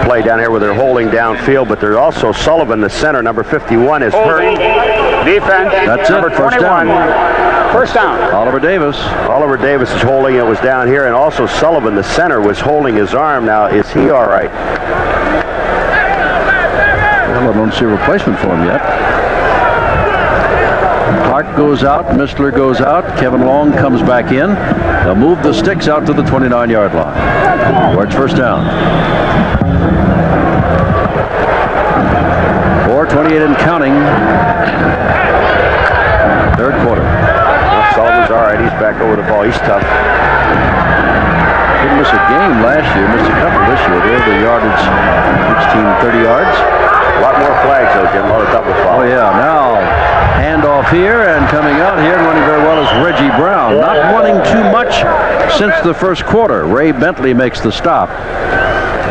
play down here where they're holding downfield, but there's also Sullivan, the center, number 51, is holding. hurt. Defense. That's number it. First 21. down. First down. Oliver Davis. Oliver Davis is holding. It was down here, and also Sullivan, the center, was holding his arm. Now, is he all right? Well, I don't see a replacement for him yet. Clark goes out. Mistler goes out. Kevin Long comes back in. They'll move the sticks out to the 29-yard line, where it's first down. 4:28 and counting. Third quarter. Well, Sullivan's all right. He's back over the ball. He's tough. Didn't miss a game last year. Missed a couple this year. There's the yardage, 16, 30 yards. A lot more flags, though, Jim. A lot of double fouls. Oh, yeah. Now, handoff here, and coming out here and running very well is Reggie Brown. Not running too much since the first quarter. Ray Bentley makes the stop.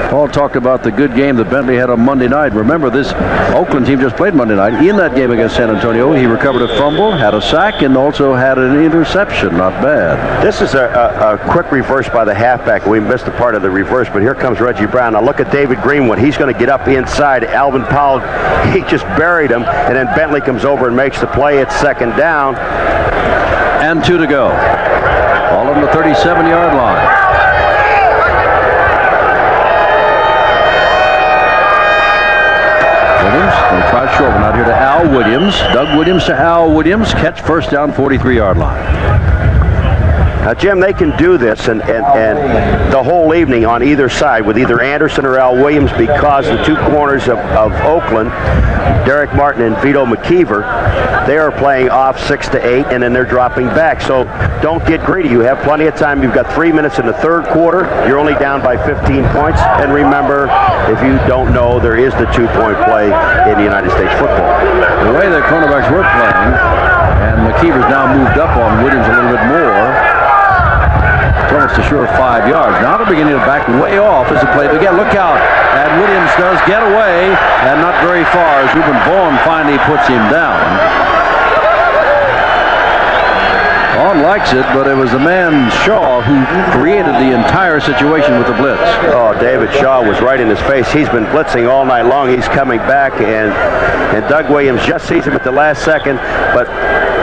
Paul talked about the good game that Bentley had on Monday night. Remember, this Oakland team just played Monday night. In that game against San Antonio, he recovered a fumble, had a sack, and also had an interception. Not bad. This is a quick reverse by the halfback. We missed a part of the reverse, but here comes Reggie Brown. Now look at David Greenwood. He's going to get up inside. Alvin Powell, he just buried him, and then Bentley comes over and makes the play. It's second down. And 2 to go. All on the 37-yard line. Williams, they try short one out here to Al Williams. Doug Williams to Al Williams. Catch first down, 43-yard line. Now, Jim, they can do this and the whole evening on either side with either Anderson or Al Williams, because the two corners of Oakland, Derek Martin and Vito McKeever, they are playing off 6 to 8, and then they're dropping back. So don't get greedy. You have plenty of time. You've got 3 minutes in the third quarter. You're only down by 15 points. And remember, if you don't know, there is the 2-point play in the United States football. The way the cornerbacks were playing, and McKeever's now moved up on Williams a little bit more. Almost a sure 5 yards. Now they're beginning to back way off as the play begins. Look out. And Williams does get away, and not very far as Reuben Vaughn finally puts him down. Vaughn likes it, but it was the man Shaw who created the entire situation with the blitz. Oh, David Shaw was right in his face. He's been blitzing all night long. He's coming back, and Doug Williams just sees him at the last second, but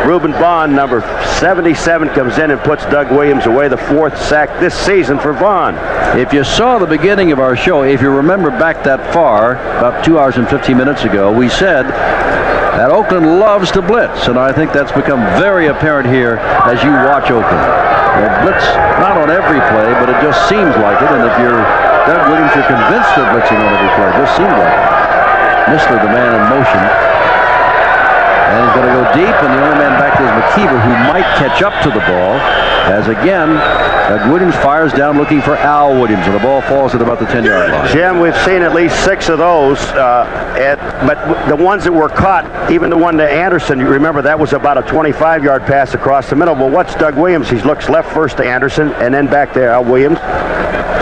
Reuben Vaughn, number 77, comes in and puts Doug Williams away, the 4th sack this season for Vaughn. If you saw the beginning of our show, if you remember back that far, about 2 hours and 15 minutes ago, we said that Oakland loves to blitz, and I think that's become very apparent here as you watch Oakland. They blitz not on every play, but it just seems like it, and if you're Doug Williams, you're convinced they're blitzing on every play. It just seems like it. Missler, the man in motion. And he's going to go deep, and the only man back there is McKeever, who might catch up to the ball. As again, Doug Williams fires down looking for Al Williams, and the ball falls at about the 10-yard line. Jim, we've seen at least 6 of those, but the ones that were caught, even the one to Anderson, you remember that was about a 25-yard pass across the middle. Well, what's Doug Williams? He looks left first to Anderson, and then back to Al Williams.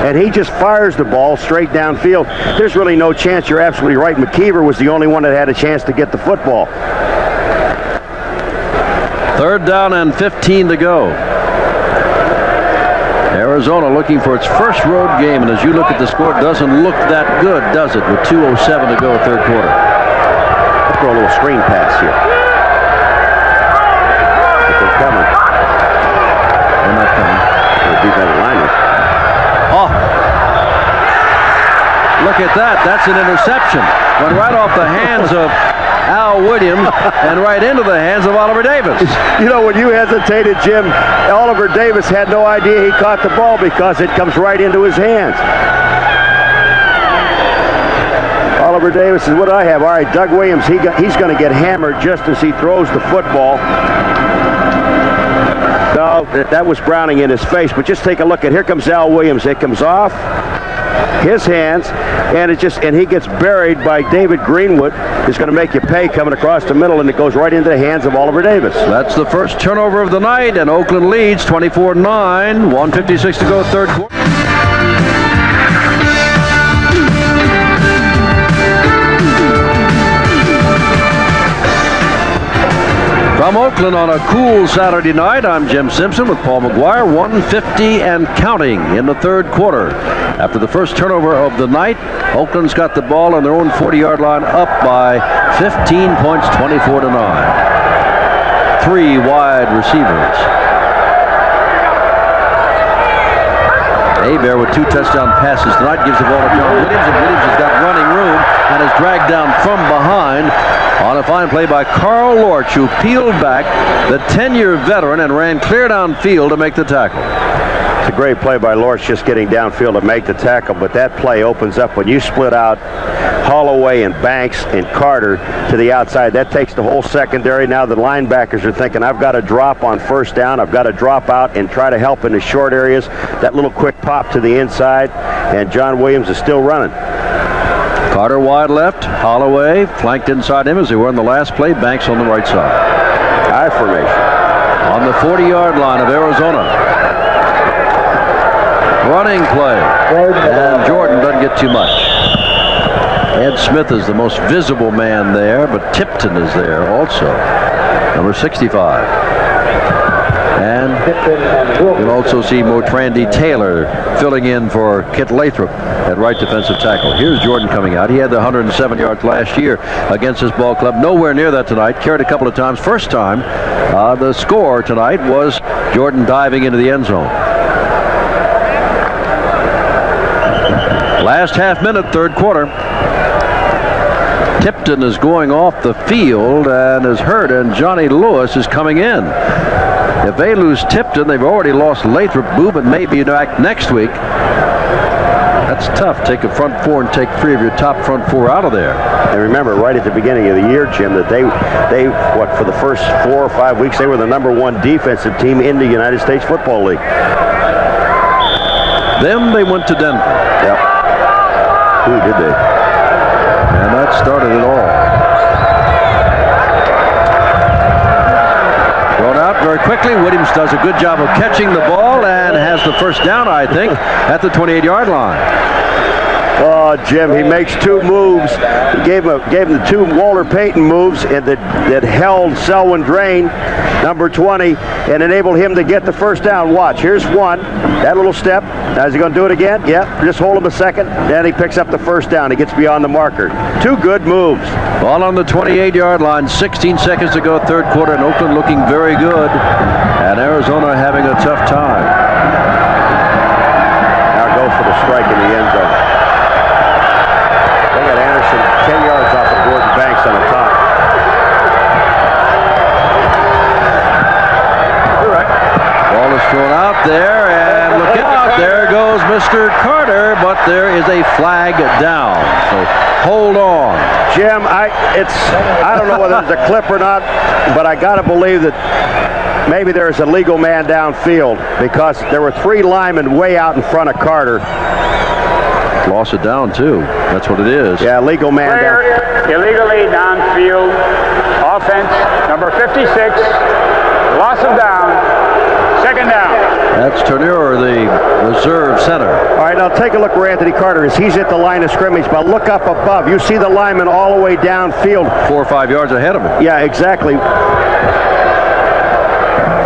And he just fires the ball straight downfield. There's really no chance. You're absolutely right. McKeever was the only one that had a chance to get the football. 3rd down and 15 to go. Arizona looking for its first road game, and as you look at the score, it doesn't look that good, does it, with 2:07 to go, 3rd quarter. Let's throw a little screen pass here. But they're coming. They're not coming. They're defensive linemen. Oh! Look at that. That's an interception. Went right off the hands of Al Williams and right into the hands of Oliver Davis. You know, when you hesitated, Jim, Oliver Davis had no idea he caught the ball because it comes right into his hands. Oliver Davis says, what do I have? All right, Doug Williams, he's going to get hammered just as he throws the football. No, that was Browning in his face, but just take a look at, here comes Al Williams. It comes off his hands, and he gets buried by David Greenwood. He's going to make you pay coming across the middle, and it goes right into the hands of Oliver Davis. That's the first turnover of the night, and Oakland leads 24-9, 1:56 to go, 3rd quarter. From Oakland on a cool Saturday night, I'm Jim Simpson with Paul McGuire. 1:50 and counting in the 3rd quarter. After the first turnover of the night, Oakland's got the ball on their own 40-yard line, up by 15 points, 24-9. 3 wide receivers. Hebert with 2 touchdown passes tonight gives the ball to John Williams, and Williams has got running room and is dragged down from behind on a fine play by Carl Lorch, who peeled back, the 10-year veteran, and ran clear downfield to make the tackle. It's a great play by Lorch, just getting downfield to make the tackle, but that play opens up when you split out Holloway and Banks and Carter to the outside. That takes the whole secondary. Now the linebackers are thinking, I've got to drop on 1st down. I've got to drop out and try to help in the short areas. That little quick pop to the inside, and John Williams is still running. Carter wide left, Holloway flanked inside him as they were in the last play. Banks on the right side. I formation. On the 40-yard line of Arizona. Running play, and Jordan doesn't get too much. Ed Smith is the most visible man there, but Tipton is there also, number 65. And you'll also see Motrandy Taylor filling in for Kit Lathrop at right defensive tackle. Here's Jordan coming out. He had the 107 yards last year against his ball club. Nowhere near that tonight. Carried a couple of times. First time the score tonight was Jordan diving into the end zone. Last half minute, 3rd quarter. Tipton is going off the field and is hurt, and Johnny Lewis is coming in. If they lose Tipton, they've already lost Lathrop. Boobin may be back next week. That's tough. Take a front 4 and take 3 of your top front 4 out of there. And remember, right at the beginning of the year, Jim, that they for the first 4 or 5 weeks, they were the number 1 defensive team in the United States Football League. Then they went to Denver. Yep. Who did they? And that started it all. Thrown out very quickly. Williams does a good job of catching the ball and has the first down, I think, at the 28-yard line. Oh, Jim, he makes two moves. He gave him the two Walter Payton moves that held Selwyn Drain, number 20, and enabled him to get the first down. Watch, here's one. That little step. Now, is he going to do it again? Yeah, just hold him a second. Then he picks up the first down. He gets beyond the marker. Two good moves. Ball on the 28-yard line, 16 seconds to go, third quarter, and Oakland looking very good, and Arizona having a tough time. Now go for the strike in the end zone. They got Anderson 10 yards off of Gordon Banks on the top. Ball is thrown out there, and look out, there goes Mr. Carter, but there is a flag down, so hold on. Jim, I don't know whether it's a clip or not, but I got to believe that maybe there's a legal man downfield, because there were three linemen way out in front of Carter. Lost it down, too. That's what it is. Yeah, legal man down. Illegally downfield. Offense, number 56. Loss of down. Second down. That's Turner, the reserve center. All right, now take a look where Anthony Carter is. He's at the line of scrimmage, but look up above. You see the lineman all the way downfield. 4 or 5 yards ahead of him. Yeah, exactly.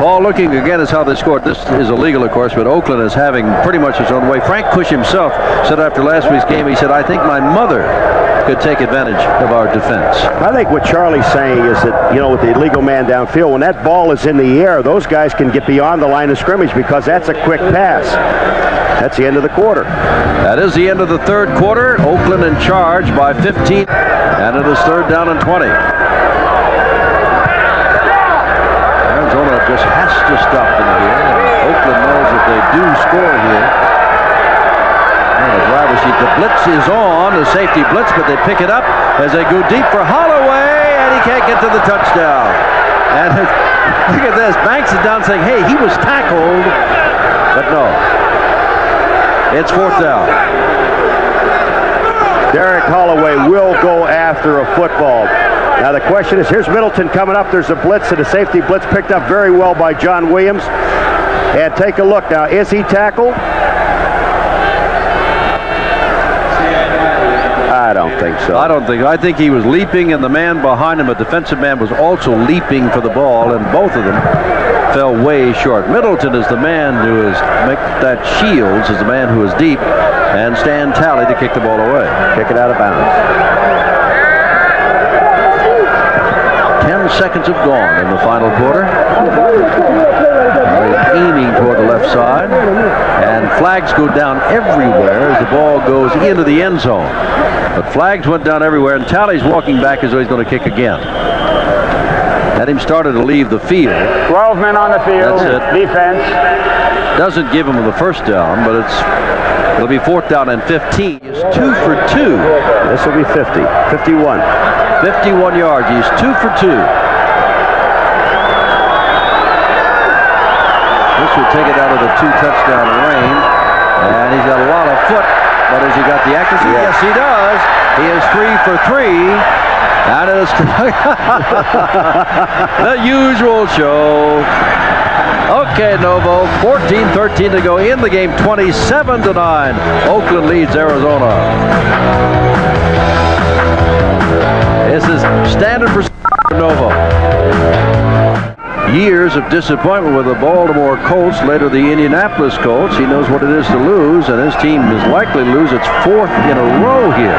Ball looking again is how they scored. This is illegal, of course, but Oakland is having pretty much its own way. Frank Cush himself said after last week's game, he said, I think my mother could take advantage of our defense. I think what Charlie's saying is that, with the illegal man downfield, when that ball is in the air, those guys can get beyond the line of scrimmage because that's a quick pass. That's the end of the quarter. That is the end of the third quarter. Oakland in charge by 15, and it is third down and 20. Arizona just has to stop them here. Oakland knows that they do score here. The driver's seat. The blitz is on, the safety blitz, but they pick it up as they go deep for Holloway, and he can't get to the touchdown. And look at this. Banks is down saying, hey, he was tackled, but no. It's fourth down. Derek Holloway will go after a football. Now the question is, here's Middleton coming up. There's a blitz, and a safety blitz picked up very well by John Williams. And take a look now. Is he tackled? I don't think so. I think he was leaping, and the man behind him, a defensive man, was also leaping for the ball, and both of them fell way short. Middleton is the man who is that Shields is the man who is deep, and Stan Talley to kick the ball away. Kick it out of bounds. 10 seconds have gone in the final quarter. They're aiming toward the left side, and flags go down everywhere as the ball goes into the end zone. But flags went down everywhere, and Talley's walking back as though he's going to kick again. Had him started to leave the field. 12 men on the field. That's it. Defense. Doesn't give him the first down, but it'll be fourth down and 15. He's 2 for 2. This will be 50. 51. 51 yards. He's 2 for 2. This would take it out of the 2-touchdown range, and he's got a lot of foot. But has he got the accuracy? Yes, he does. He is 3 for 3. And it is the usual show. Okay, Novo, 14-13 to go in the game, 27-9. Oakland leads Arizona. This is standard for Novo. Years of disappointment with the Baltimore Colts, later the Indianapolis Colts. He knows what it is to lose, and his team is likely to lose its fourth in a row here,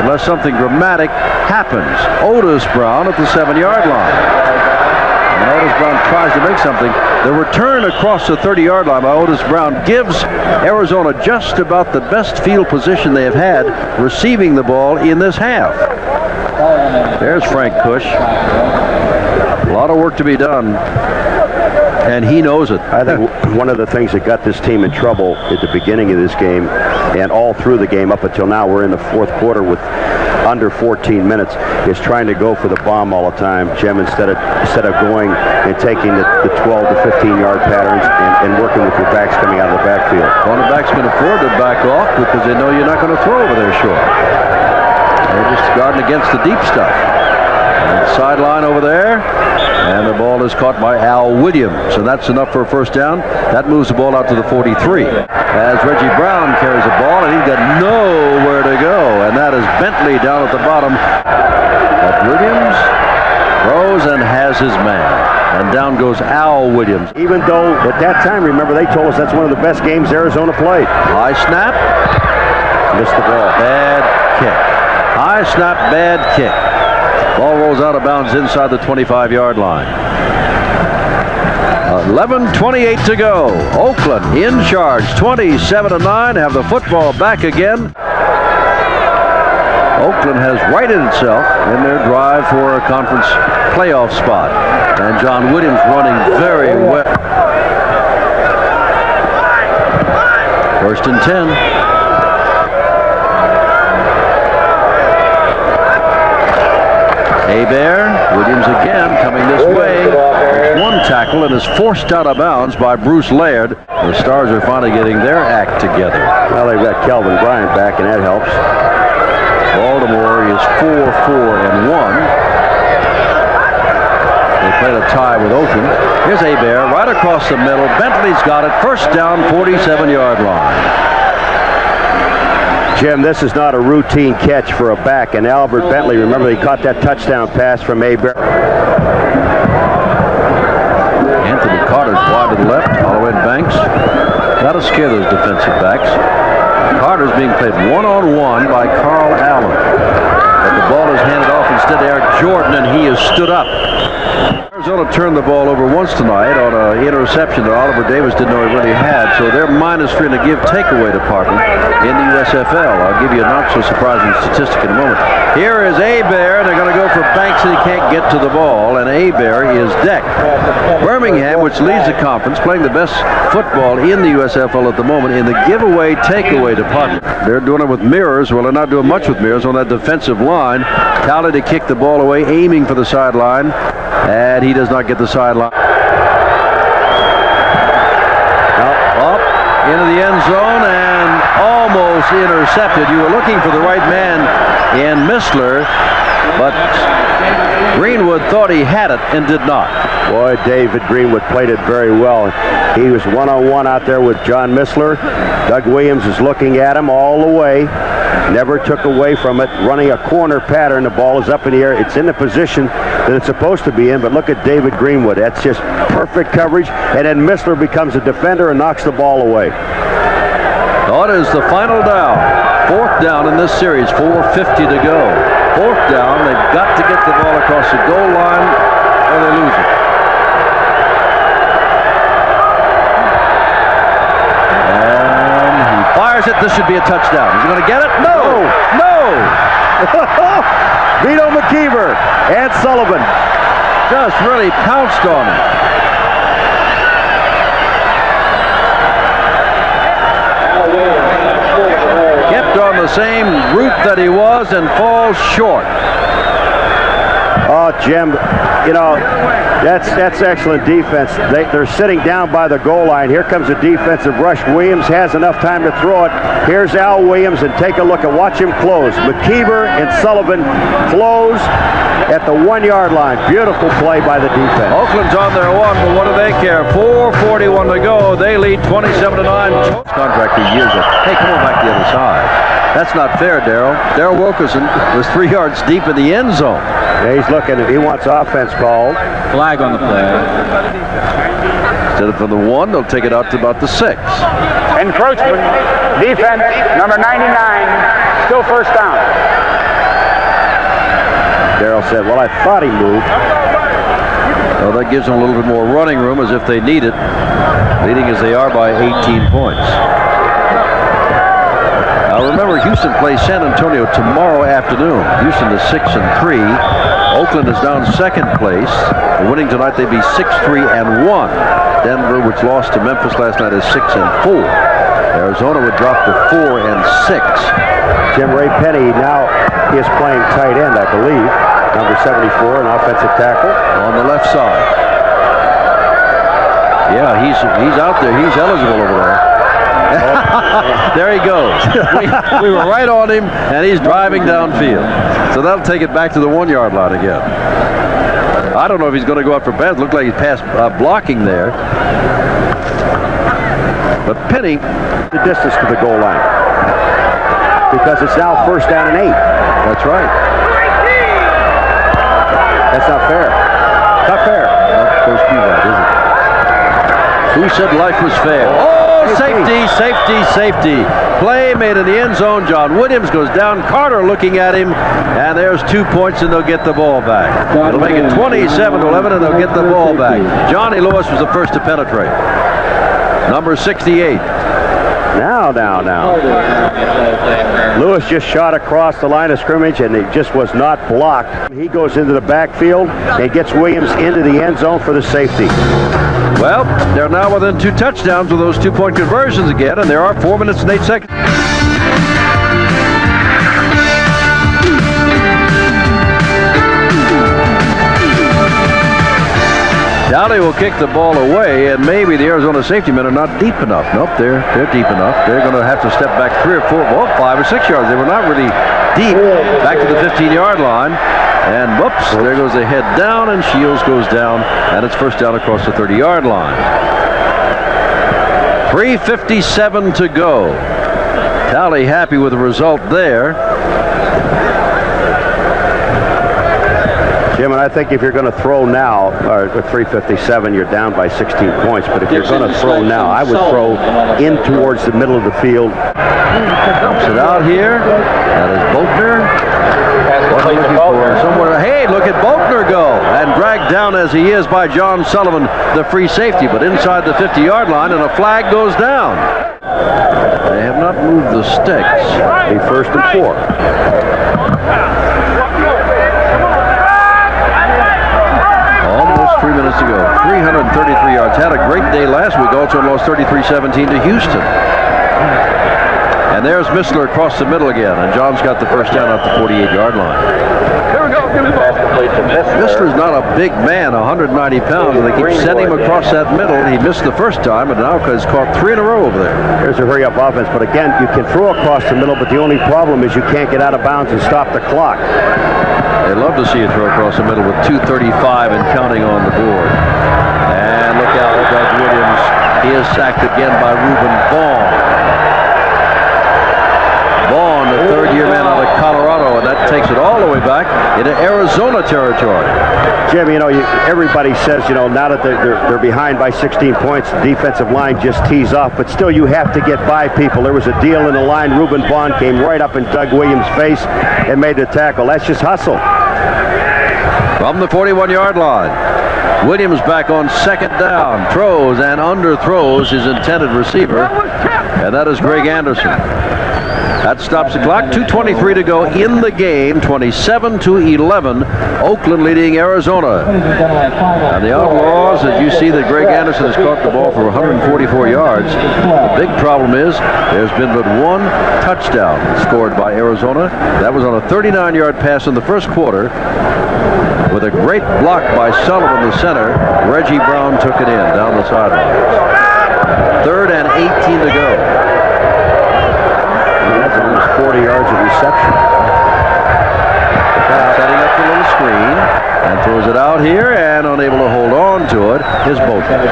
unless something dramatic happens. Otis Brown at the 7-yard line. And Otis Brown tries to make something. The return across the 30-yard line by Otis Brown gives Arizona just about the best field position they have had receiving the ball in this half. There's Frank Cush. A lot of work to be done, and he knows it. I think one of the things that got this team in trouble at the beginning of this game and all through the game up until now, we're in the fourth quarter with under 14 minutes, is trying to go for the bomb all the time, Jim, instead of going and taking the 12 to 15-yard patterns and working with your backs coming out of the backfield. Cornerbacks can afford to back off because they know you're not going to throw over there short. They're just guarding against the deep stuff. And sideline over there, and the ball is caught by Al Williams, and that's enough for a first down. That moves the ball out to the 43 as Reggie Brown carries the ball, and he's got no 20 down at the bottom. But Williams throws and has his man. And down goes Al Williams. Even though at that time, remember, they told us that's one of the best games Arizona played. High snap. Missed the ball. Bad kick. High snap, bad kick. Ball rolls out of bounds inside the 25-yard line. 11:28 to go. Oakland in charge, 27-9, have the football back again. Oakland has righted itself in their drive for a conference playoff spot. And John Williams running very well. 1st and 10. Hebert, Williams again coming this way. There's one tackle and is forced out of bounds by Bruce Laird. The Stars are finally getting their act together. Well, they've got Kelvin Bryant back, and that helps. Baltimore is 4-4-1. They played a tie with Oakland. Here's Hebert right across the middle. Bentley's got it. 1st down, 47-yard line. Jim, this is not a routine catch for a back, and Albert Bentley, remember, he caught that touchdown pass from Hebert. Anthony Carter's wide to the left. Holloway and Banks. Got to scare those defensive backs. Carter's being played one-on-one by Carl Allen. But the ball is handed off instead to Eric Jordan, and he is stood up. Arizona turned the ball over once tonight on an interception that Oliver Davis didn't know he really had, so they're -3 in the give takeaway department in the USFL. I'll give you a not-so-surprising statistic in a moment. Here is Hebert, and they're going to go for Banks, and he can't get to the ball, and Hebert is decked. Birmingham, which leads the conference, playing the best football in the USFL at the moment in the giveaway takeaway department. They're doing it with mirrors. Well, they're not doing much with mirrors on that defensive line. Talley to kick the ball away, aiming for the sideline, and he does not get the sideline. Up into the end zone and almost intercepted. You were looking for the right man in Mistler, but Greenwood thought he had it and did not. Boy, David Greenwood played it very well. He was one-on-one out there with John Mistler. Doug Williams is looking at him all the way. Never took away from it. Running a corner pattern. The ball is up in the air. It's in the position that it's supposed to be in, but look at David Greenwood. That's just perfect coverage. And then Mistler becomes a defender and knocks the ball away. That is the final down. 4th down in this series. 4:50 to go. 4th down. They've got to get the ball across the goal line or they lose it. Fires it. This should be a touchdown. Is he going to get it? No. No. Vito McKeever and Sullivan Just really pounced on him. Kept on the same route that he was and falls short. Oh, Jim, you know, that's excellent defense. They're sitting down by the goal line. Here comes a defensive rush. Williams has enough time to throw it. Here's Al Williams, and take a look and watch him close. McKeever and Sullivan close at the 1-yard line. Beautiful play by the defense. Oakland's on their one, but what do they care? 4:41 to go. They lead 27-9. Contract for years. Hey, come on back to the other side. That's not fair, Darrell. Darrell Wilkerson was 3 yards deep in the end zone. Yeah, he's looking. He wants offense called. Flag on the play. Instead of from the 1, they'll take it out to about the 6. Encroachment. Defense, number 99. Still 1st down. Darrell said, well, I thought he moved. Well, that gives them a little bit more running room as if they need it. Leading as they are by 18 points. Now remember, Houston plays San Antonio tomorrow afternoon. Houston is 6-3. Oakland is down 2nd place. Winning tonight, they'd be 6-3-1. Denver, which lost to Memphis last night, is 6-4. Arizona would drop to 4-6. Jim Ray Penny now is playing tight end, I believe. Number 74, an offensive tackle. On the left side. Yeah, he's out there. He's eligible over there. There he goes. We were right on him, and he's driving downfield. So that'll take it back to the 1-yard line again. I don't know if he's going to go out for pass. Looked like he passed blocking there. But Penny, the distance to the goal line. The because it's now 1st down and 8. That's right. That's not fair. Not fair. Not supposed to be that, is it? Who said life was fair? Oh, safety, safety, safety. Play made in the end zone. John Williams goes down. Carter looking at him. And there's 2 points, and they'll get the ball back. It'll make it 27-11, and they'll get the ball back. Johnny Lewis was the first to penetrate. Number 68. Now. Lewis just shot across the line of scrimmage, and it just was not blocked. He goes into the backfield and gets Williams into the end zone for the safety. Well, they're now within 2 touchdowns with those 2-point conversions again, and there are 4 minutes and 8 seconds. Dowdy will kick the ball away, and maybe the Arizona safety men are not deep enough. Nope, they're deep enough. They're going to have to step back 3 or 4, well, 5 or 6 yards. They were not really deep back to the 15-yard line. And whoops, there goes the head down, and Shields goes down, and it's 1st down across the 30-yard line. 3:57 to go. Tally happy with the result there. Jim, and I think if you're going to throw now, or at 3:57, you're down by 16 points. But if you're going to throw now, I would throw in towards the middle of the field. Dumps it out here. That is Boatner. Somewhere. Hey, look at Boatner go. And dragged down as he is by John Sullivan, the free safety. But inside the 50-yard line, and a flag goes down. They have not moved the sticks. A 1st and 4. Almost 3 minutes to go. 333 yards. Had a great day last week. Also lost 33-17 to Houston. And there's Missler across the middle again. And John's got the 1st down at the 48-yard line. Here we go. Give me the ball. Missler's not a big man, 190 pounds, and they keep sending him across that middle. He missed the first time, and now has caught 3 in a row over there. Here's a hurry-up offense. But again, you can throw across the middle, but the only problem is you can't get out of bounds and stop the clock. They love to see you throw across the middle with 2:35 and counting on the board. And look out, Doug Williams. He is sacked again by Reuben Vaughn. Vaughn, the 3rd-year man out of Colorado, and that takes it all the way back into Arizona territory. Jim, you know, everybody says, you know, now that they're behind by 16 points, the defensive line just tees off, but still you have to get by people. There was a deal in the line. Reuben Vaughn came right up in Doug Williams' face and made the tackle. That's just hustle. From the 41-yard line, Williams back on 2nd down, throws and underthrows his intended receiver, and that is Greg Anderson. That stops the clock. 2:23 to go in the game. 27-11. Oakland leading Arizona. And the Outlaws, as you see that Greg Anderson has caught the ball for 144 yards. The big problem is there's been but 1 touchdown scored by Arizona. That was on a 39-yard pass in the 1st quarter. With a great block by Sullivan, the center. Reggie Brown took it in down the sideline. 3rd and 18 to go. 40 yards of reception. Setting up the little screen and throws it out here, and unable to hold on to it is Boatner.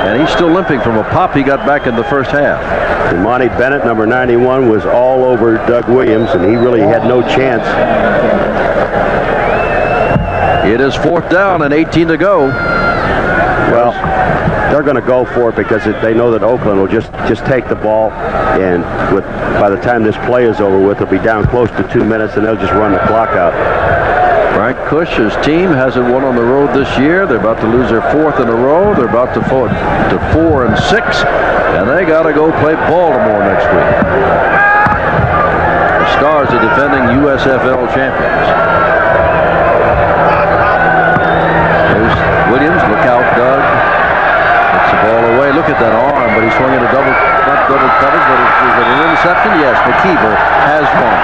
And he's still limping from a pop he got back in the 1st half. Monty Bennett, number 91, was all over Doug Williams, and he really had no chance. It is 4th down and 18 to go. Well, they're going to go for it because they know that Oakland will just take the ball, and by the time this play is over with, they'll be down close to 2 minutes, and they'll just run the clock out. Frank Cush's team hasn't won on the road this year. They're about to lose their 4th in a row. They're about to fall to 4 and 6, and they got to go play Baltimore next week. The Stars are defending USFL champions. There's Williams. Look out, Doug. Gets the ball away. Look at that arm, but he's swung into not double coverage, but is it an interception? Yes, McKeever has one.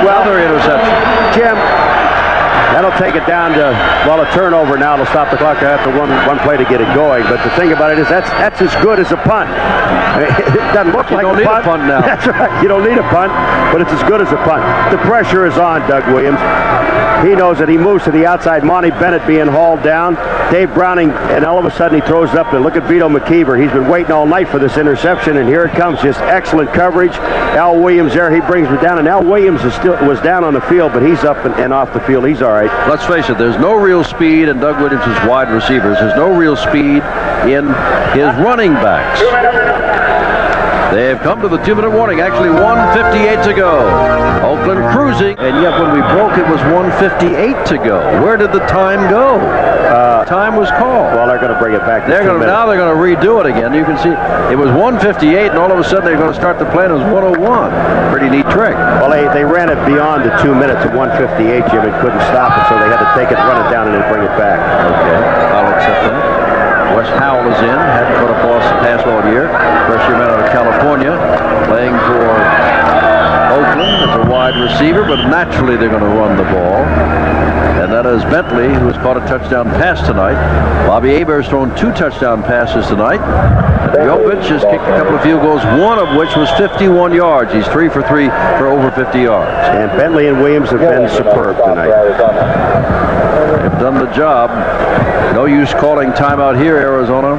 Well, another interception. Jim, that'll take it down to, well, a turnover now to stop the clock after one play to get it going. But the thing about it is that's as good as a punt. It doesn't look like a punt. You don't need a punt now. That's right. You don't need a punt, but it's as good as a punt. The pressure is on Doug Williams. He knows that he moves to the outside. Monty Bennett being hauled down. Dave Browning, and all of a sudden he throws it up there. Look at Vito McKeever. He's been waiting all night for this interception, and here it comes. Just excellent coverage. Al Williams there. He brings it down, and Al Williams was down on the field, but he's up and off the field. He's all right. Let's face it, there's no real speed in Doug Williams' wide receivers. There's no real speed in his running backs. They have come to the 2-minute warning. Actually, 1:58 to go. Oakland cruising, and yet when we broke, it was 1:58 to go. Where did the time go? Time was called. Well, they're going to bring it back. Now they're going to redo it again. You can see it was 1:58, and all of a sudden they're going to start the play, and it was 1:01. Pretty neat trick. Well, they ran it beyond the 2 minutes at 1:58, Jim, and couldn't stop it, so they had to take it, run it down, and then bring it back. Okay, I'll accept that. Wes Howell is in. Hadn't caught a pass all year. Freshman out of California, playing for Oakland as a wide receiver, but naturally they're going to run the ball. And that is Bentley, who has caught a touchdown pass tonight. Bobby Hebert's thrown 2 touchdown passes tonight. Jovic has kicked a couple of field goals, one of which was 51 yards. He's 3 for 3 for over 50 yards. And Bentley and Williams have been superb tonight. They've done the job. No use calling timeout here, Arizona.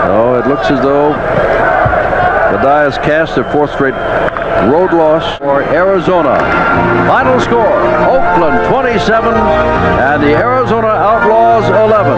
No, it looks as though the die is cast. Their 4th straight road loss for Arizona. Final score, Oakland 27 and the Arizona Outlaws 11.